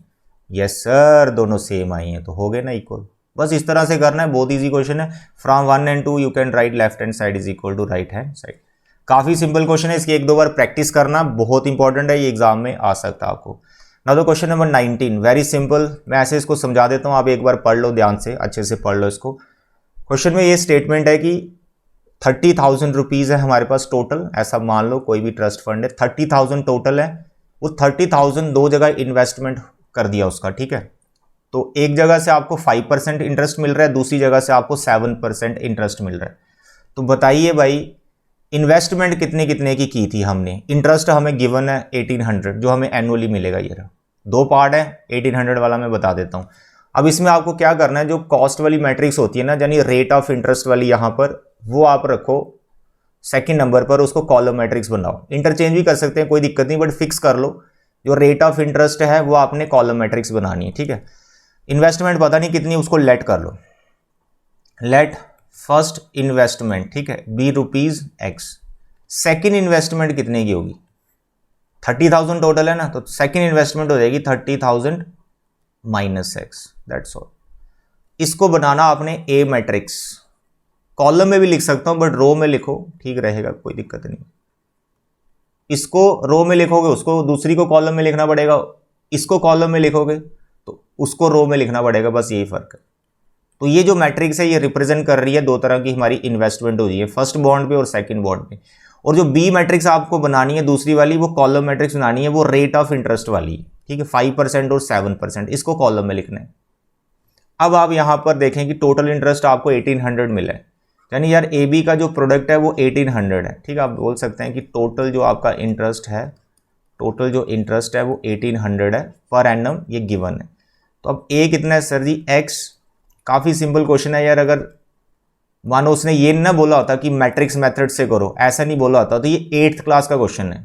यस सर दोनों सेम आई हैं, तो हो गए ना इक्वल। बस इस तरह से करना है, बहुत ईजी क्वेश्चन है। From 1 and 2 you can write left hand side is equal to right hand side. काफ़ी सिंपल क्वेश्चन है, इसकी एक दो बार प्रैक्टिस करना बहुत इंपॉर्टेंट है, ये एग्जाम में आ सकता है आपको। Now the question number 19, very simple, मैं ऐसे इसको समझा देता हूँ, आप एक बार पढ़ लो ध्यान से, अच्छे से पढ़ लो इसको। क्वेश्चन में ये स्टेटमेंट है कि 30,000 रुपीज़ है हमारे पास टोटल, ऐसा मान लो कोई भी ट्रस्ट फंड है, 30,000 टोटल है, वो 30,000 दो जगह इन्वेस्टमेंट कर दिया उसका, ठीक है। तो एक जगह से आपको 5% इंटरेस्ट मिल रहा है, दूसरी जगह से आपको 7% इंटरेस्ट मिल रहा है। तो बताइए भाई इन्वेस्टमेंट कितने कितने की थी हमने, इंटरेस्ट हमें गिवन है 1800 जो हमें एनुअली मिलेगा। ये रहा, दो पार्ट है, 1800 वाला मैं बता देता हूँ। अब इसमें आपको क्या करना है, जो कॉस्ट वाली मैट्रिक्स होती है ना, यानी रेट ऑफ इंटरेस्ट वाली, यहाँ पर वो आप रखो सेकंड नंबर पर, उसको कॉलम मैट्रिक्स बनाओ। इंटरचेंज भी कर सकते हैं, कोई दिक्कत नहीं, बट फिक्स कर लो जो रेट ऑफ इंटरेस्ट है वो आपने कॉलम मैट्रिक्स बनानी है, ठीक है। इन्वेस्टमेंट पता नहीं कितनी, उसको लेट कर लो, लेट फर्स्ट इन्वेस्टमेंट, ठीक है, बी ₹X। सेकेंड इन्वेस्टमेंट कितने की होगी, 30,000 टोटल है ना, तो सेकेंड इन्वेस्टमेंट हो जाएगी 30,000 माइनस X, दैट्स ऑल। इसको बनाना आपने ए मैट्रिक्स, कॉलम में भी लिख सकता हूं बट रो में लिखो ठीक रहेगा, कोई दिक्कत नहीं। इसको रो में लिखोगे, उसको दूसरी को कॉलम में लिखना पड़ेगा, इसको कॉलम में लिखोगे तो उसको रो में लिखना पड़ेगा, बस यही फर्क है। तो ये जो मैट्रिक्स है ये रिप्रेजेंट कर रही है दो तरह की हमारी इन्वेस्टमेंट हो रही है, फर्स्ट बॉन्ड पे और सेकंड बॉन्ड पे। और जो बी मैट्रिक्स आपको बनानी है दूसरी वाली, वो कॉलम मैट्रिक्स बनानी है, वो रेट ऑफ इंटरेस्ट वाली, ठीक है, 5% और 7%, इसको कॉलम में लिखना है। अब आप यहां पर देखें कि टोटल इंटरेस्ट आपको 1800 मिला है, यानी यार ए बी का जो प्रोडक्ट है वो 1800 है, ठीक है। आप बोल सकते हैं कि टोटल जो आपका इंटरेस्ट है, टोटल जो इंटरेस्ट है वो 1800 है पर एनम, ये गिवन है। तो अब ए कितना है सर जी, एक्स। काफ़ी सिंपल क्वेश्चन है यार, अगर मानो उसने ये ना बोला होता कि मैट्रिक्स मेथड से करो, ऐसा नहीं बोला होता तो ये 8th क्लास का क्वेश्चन है,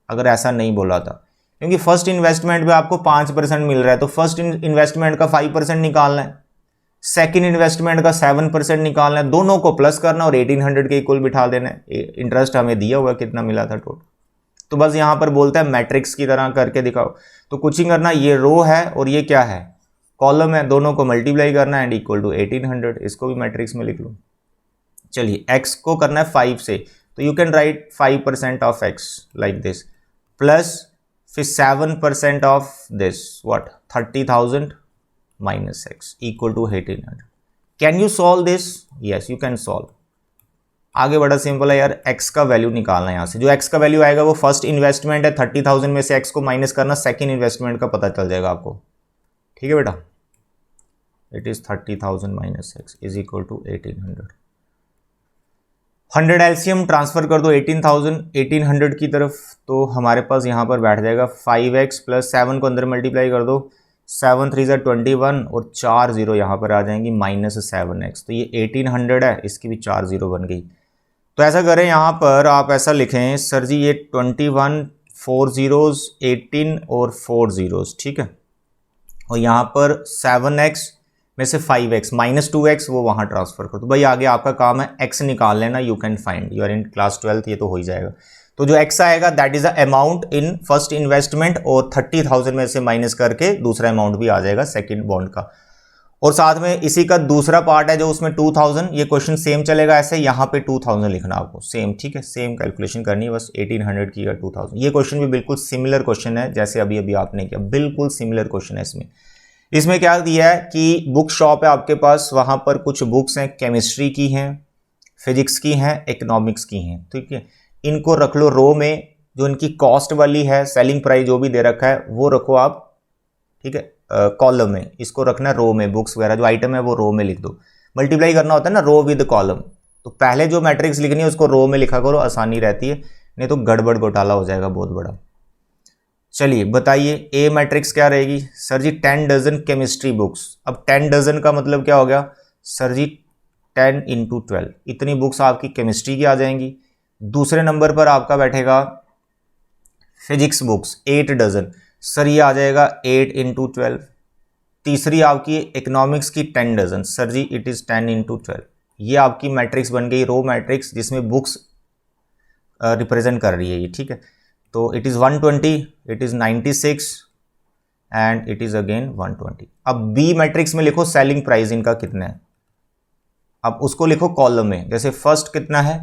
अगर ऐसा नहीं बोला था। क्योंकि फर्स्ट इन्वेस्टमेंट पे आपको 5% मिल रहा है, तो फर्स्ट इन्वेस्टमेंट का 5% निकालना है, सेकंड इन्वेस्टमेंट का 7% निकालना है, दोनों को प्लस करना और 1800 के इक्वल बिठा देना है। इंटरेस्ट हमें दिया हुआ कितना मिला था टोटल, तो बस यहां पर बोलता है मैट्रिक्स की तरह करके दिखाओ। तो कुछ ही करना, ये रो है और ये क्या है, कॉलम है, दोनों को मल्टीप्लाई करना है एंड इक्वल टू 1800, इसको भी मैट्रिक्स में लिख लो। चलिए x को करना है 5 से, तो you can write 5% of x like this, plus फिर 7% of this what 30,000 minus x equal to 1800। Can you solve this? Yes you can solve. आगे बड़ा सिंपल है यार, x का वैल्यू निकालना है यहाँ से। जो x का वैल्यू आएगा वो फर्स्ट इन्वेस्टमेंट है, 30,000 में से x को माइनस करना, सेकंड इन्वेस्टमेंट का पता चल जाएगा आपको। ठीक है बेटा, it is 30,000 minus x is equal to 1800। 100 LCM transfer कर दो 1800 की तरफ, तो हमारे पास यहाँ पर बैठ जाएगा 5x प्लस 7 को अंदर मल्टीप्लाई कर दो, 7 3 21 और 4 0 यहाँ पर आ जाएंगी माइनस 7x, तो ये 1800 है, इसकी भी 4 0 बन गई। तो ऐसा करें, यहाँ पर आप ऐसा लिखें सर जी ये 21 4 zeros 18 और 4 zeros, ठीक है, और यहाँ पर 7x में से 5x माइनस 2x वो वहाँ ट्रांसफर कर दो। भाई आगे आपका काम है x निकाल लेना, you can find, you are in class 12th, ये तो हो ही जाएगा। तो जो x आएगा that is the amount in first investment, और 30,000 में से माइनस करके दूसरा अमाउंट भी आ जाएगा सेकंड बॉन्ड का, और साथ में इसी का दूसरा पार्ट है जो उसमें 2000, ये क्वेश्चन सेम चलेगा ऐसे, यहाँ पे 2000 लिखना आपको सेम, ठीक है, सेम कैलकुलेशन करनी है, बस 1800 की या 2000। ये क्वेश्चन भी बिल्कुल सिमिलर क्वेश्चन है जैसे अभी अभी आपने किया, बिल्कुल सिमिलर क्वेश्चन है। इसमें क्या दिया है कि बुक शॉप है आपके पास, वहां पर कुछ बुक्स हैं, केमिस्ट्री की हैं, फिजिक्स की हैं, इकोनॉमिक्स की हैं, ठीक है, इनको रख लो रो में, जो इनकी कॉस्ट वाली है, सेलिंग प्राइस जो भी दे रखा है वो रखो आप, ठीक है, कॉलम में, इसको रखना रो में, बुक्स वगैरह जो आइटम है वो रो में लिख दो। मल्टीप्लाई करना होता है ना रो विद कॉलम, तो पहले जो मैट्रिक्स लिखनी है उसको रो में लिखा करो, आसानी रहती है, नहीं तो गड़बड़ घोटाला हो जाएगा बहुत बड़ा। चलिए बताइए ए मैट्रिक्स क्या रहेगी? Sir ji 10 dozen chemistry books. अब 10 डजन का मतलब क्या हो गया सर जी? 10 इंटू 12, इतनी बुक्स आपकी केमिस्ट्री की आ जाएंगी। दूसरे नंबर पर आपका बैठेगा फिजिक्स बुक्स 8 डजन, सर ये आ जाएगा 8 इंटू 12। तीसरी आपकी इकोनॉमिक्स की 10 dozen, sir ji it is 10 into 12। ये आपकी मैट्रिक्स बन गई रो मैट्रिक्स जिसमें बुक्स रिप्रेजेंट कर रही है ये, ठीक है। तो it is 120, it is 96 and it is again 120। अब बी मैट्रिक्स में लिखो सेलिंग प्राइस इनका कितना है, अब उसको लिखो कॉलम में। जैसे फर्स्ट कितना है,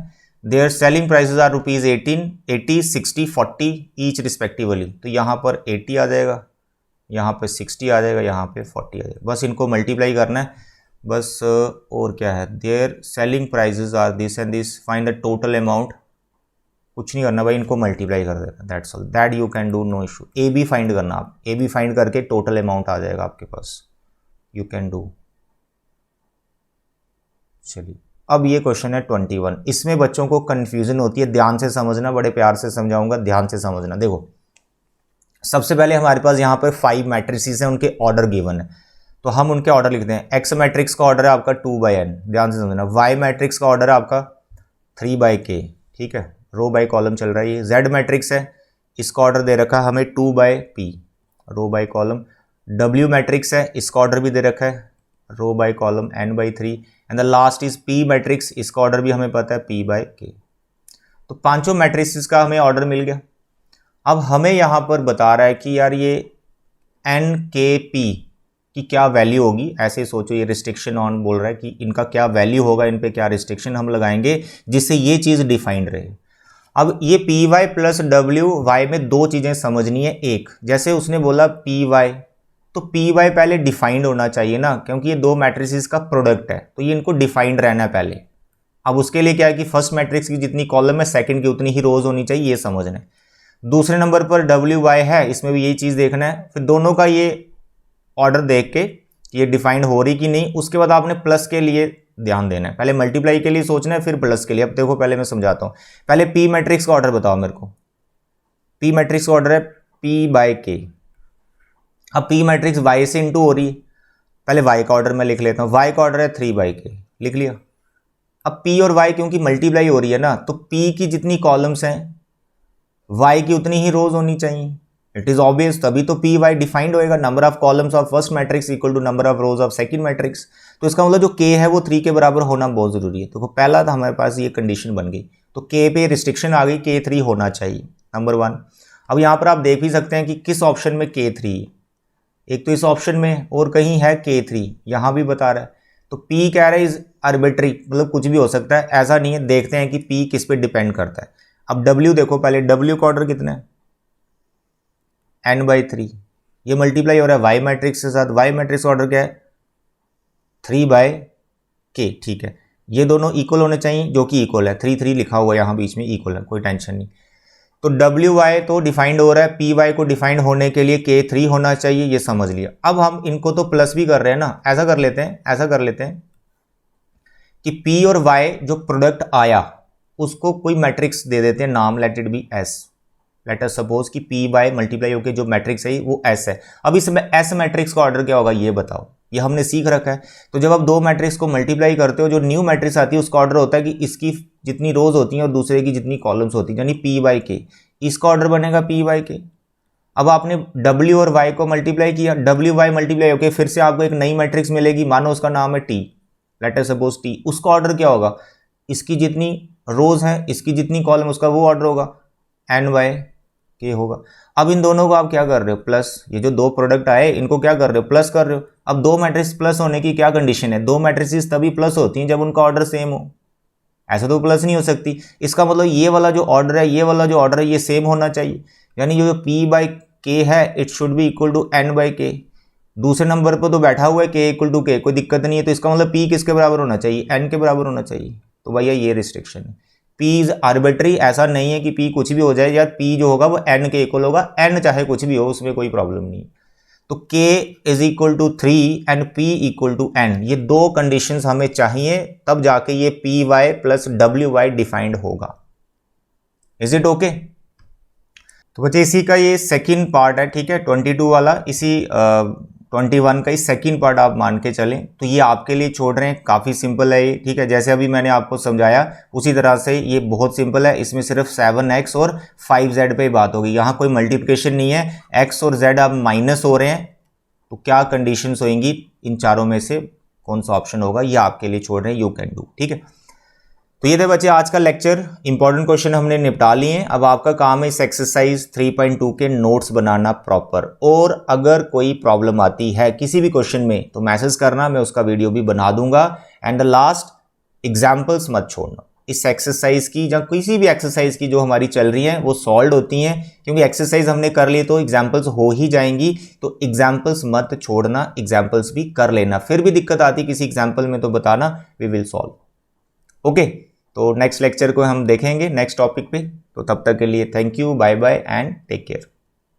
their selling prices are rupees 18, 80, 60, 40 each respectively, तो यहाँ पर 80 आ जाएगा, यहाँ पे 60 आ जाएगा, यहाँ पे 40 आ जाएगा। बस इनको मल्टीप्लाई करना है बस, और क्या है, their selling prices are this and this, find the total amount. कुछ नहीं करना भाई, इनको मल्टीप्लाई कर देना, that's all, that you can do, no issue. A B find करना, आप ए बी फाइंड करके टोटल अमाउंट आ जाएगा आपके पास, यू कैन डू। चलिए अब ये क्वेश्चन है 21, इसमें बच्चों को कंफ्यूजन होती है, ध्यान से समझना, बड़े प्यार से समझाऊंगा, ध्यान से समझना। देखो सबसे पहले हमारे पास यहाँ पर 5 मैट्रिसेस हैं, उनके ऑर्डर गिवन है, तो हम उनके ऑर्डर लिखते हैं। एक्स मैट्रिक्स का ऑर्डर है आपका 2/n, ध्यान से समझना। वाई मैट्रिक्स का ऑर्डर है आपका 3/k, ठीक है, रो बाय कॉलम चल रहा है ये। जेड मैट्रिक्स है, इसका ऑर्डर दे रखा है हमें 2/p, row by column. W matrix है, इसका ऑर्डर भी दे रखा है row by column n/3, and the last is P matrix, इसका ऑर्डर भी हमें पता है p/k। तो पांचों मैट्रिक्स का हमें ऑर्डर मिल गया। अब हमें यहाँ पर बता रहा है कि यार ये n/k/p की क्या वैल्यू होगी, ऐसे सोचो, ये रिस्ट्रिक्शन ऑन बोल रहा है कि इनका क्या वैल्यू होगा, इन पे क्या रिस्ट्रिक्शन हम लगाएंगे जिससे ये चीज़ डिफाइंड रहे। अब ये P Y plus W Y में दो चीज़ें समझनी है। एक, जैसे उसने बोला पी वाई, तो पी वाई पहले डिफाइंड होना चाहिए ना, क्योंकि ये दो मैट्रिसेस का प्रोडक्ट है, तो ये इनको डिफाइंड रहना है पहले। अब उसके लिए क्या है कि फर्स्ट मैट्रिक्स की जितनी कॉलम है सेकंड की उतनी ही रोज होनी चाहिए, ये समझना है। दूसरे नंबर पर डब्ल्यू वाई है, इसमें भी यही चीज़ देखना है। फिर दोनों का ये ऑर्डर देख के ये डिफाइंड हो रही कि नहीं, उसके बाद आपने प्लस के लिए ध्यान देना है। पहले मल्टीप्लाई के लिए सोचना है, फिर प्लस के लिए। अब देखो पहले मैं समझाता हूँ, पहले पी मैट्रिक्स का ऑर्डर बताओ मेरे को। पी मैट्रिक्स का ऑर्डर है p/k। अब पी मैट्रिक्स y से इंटू हो रही है, पहले y का ऑर्डर मैं लिख लेता हूँ। y का ऑर्डर है 3/k, लिख लिया। अब p और y क्योंकि मल्टीप्लाई हो रही है ना, तो p की जितनी कॉलम्स हैं y की उतनी ही रोज होनी चाहिए। इट इज ऑब्वियस, तभी तो पी वाई डिफाइंड होएगा, number of columns of first matrix equal to number of rows of second matrix. तो इसका मतलब जो के है वो 3 के बराबर होना बहुत जरूरी है। तो पहला था हमारे पास ये कंडीशन बन गई, तो के पे रिस्ट्रिक्शन आ गई, के 3 होना चाहिए, नंबर 1। अब यहाँ पर आप देख भी सकते हैं कि किस ऑप्शन में के 3, एक तो इस ऑप्शन में और कहीं है के 3, यहाँ भी बता रहा है। तो पी कह रहा है इज आर्बिट्री, मतलब कुछ भी हो सकता है, ऐसा नहीं है। देखते हैं कि पी किस पे डिपेंड करता है। अब डब्ल्यू देखो, पहले डब्ल्यू का ऑर्डर कितना है, n/3, ये मल्टीप्लाई हो रहा है वाई मैट्रिक्स के साथ। वाई मैट्रिक्स ऑर्डर क्या है, 3/k, ठीक है। ये दोनों इक्वल होने चाहिए, जो कि इक्वल है, 3 3 लिखा हुआ है यहाँ बीच में, इक्वल है, कोई टेंशन नहीं। तो डब्ल्यू वाई तो डिफाइंड हो रहा है, पी वाई को डिफाइंड होने के लिए के 3 होना चाहिए, ये समझ लिया। अब हम इनको तो प्लस भी कर रहे हैं ना, ऐसा कर लेते हैं कि पी और वाई जो प्रोडक्ट आया उसको कोई मैट्रिक्स दे देते हैं, नाम let it be S. Let us suppose कि पी वाई मल्टीप्लाई होकर जो मैट्रिक्स है वो एस है। अब इसमें एस मैट्रिक्स का ऑर्डर क्या होगा ये बताओ, ये हमने सीख रखा है। तो जब आप दो मैट्रिक्स को मल्टीप्लाई करते हो, जो न्यू मैट्रिक्स आती है उसका ऑर्डर होता है कि इसकी जितनी रोज होती हैं और दूसरे की जितनी कॉलम्स होती हैं, यानी पी बाई के, इसका ऑर्डर बनेगा पी बाई के। अब आपने डब्ल्यू और वाई को मल्टीप्लाई किया, डब्ल्यू वाई मल्टीप्लाई होकर फिर से आपको एक नई मैट्रिक्स मिलेगी, मानो उसका नाम है T, let us suppose T. उसका ऑर्डर क्या होगा, इसकी जितनी रोज हैं, इसकी जितनी कॉलम, उसका वो ऑर्डर होगा n/k होगा। अब इन दोनों को आप क्या कर रहे हो, प्लस, ये जो दो प्रोडक्ट आए इनको क्या कर रहे हो, प्लस कर रहे हो। अब दो मैट्रिक्स प्लस होने की क्या कंडीशन है, दो मैट्रिक्स तभी प्लस होती हैं जब उनका ऑर्डर सेम हो, ऐसा तो प्लस नहीं हो सकती। इसका मतलब ये वाला जो ऑर्डर है, ये वाला जो ऑर्डर है, ये सेम होना चाहिए, यानी जो p/k है it should be equal to n/k। दूसरे नंबर पर तो बैठा हुआ है k इक्वल टू k, कोई दिक्कत नहीं है। तो इसका मतलब p किसके बराबर होना चाहिए, n के बराबर होना चाहिए। तो भैया ये रिस्ट्रिक्शन है, p इज आर्बिट्री, ऐसा नहीं है कि p कुछ भी हो जाए यार, p जो होगा वो n के इक्वल होगा, n चाहे कुछ भी हो, उसमें कोई प्रॉब्लम नहीं। तो k is equal to 3 and p equal to n, ये दो कंडीशंस हमें चाहिए, तब जाके ये P Y plus W Y defined होगा। Is it okay? तो बच्चे इसी का ये सेकंड पार्ट है, ठीक है, 22 वाला, इसी 21 का ही सेकंड पार्ट आप मान के चलें। तो ये आपके लिए छोड़ रहे हैं, काफ़ी सिंपल है ये, ठीक है। जैसे अभी मैंने आपको समझाया उसी तरह से ये बहुत सिंपल है। इसमें सिर्फ 7x और 5z पे ही बात होगी, यहाँ कोई मल्टीप्लिकेशन नहीं है। x और z अब माइनस हो रहे हैं, तो क्या कंडीशंस होंगी, इन चारों में से कौन सा ऑप्शन होगा, ये आपके लिए छोड़ रहे हैं, यू कैन डू, ठीक है। तो ये थे बच्चे आज का लेक्चर, इंपॉर्टेंट क्वेश्चन हमने निपटा लिए हैं। अब आपका काम है इस एक्सरसाइज 3.2 के नोट्स बनाना प्रॉपर, और अगर कोई प्रॉब्लम आती है किसी भी क्वेश्चन में तो मैसेज करना, मैं उसका वीडियो भी बना दूंगा। एंड द लास्ट, एग्जाम्पल्स मत छोड़ना इस एक्सरसाइज की, या किसी भी एक्सरसाइज की जो हमारी चल रही है वो सॉल्व होती हैं, क्योंकि एक्सरसाइज हमने कर ली तो एग्जाम्पल्स हो ही जाएंगी। तो एग्जाम्पल्स मत छोड़ना, एग्जाम्पल्स भी कर लेना, फिर भी दिक्कत आती किसी एग्जाम्पल में तो बताना, वी विल सॉल्व। ओके, तो नेक्स्ट लेक्चर को हम देखेंगे नेक्स्ट टॉपिक पे। तो तब तक के लिए thank you, bye bye and take care.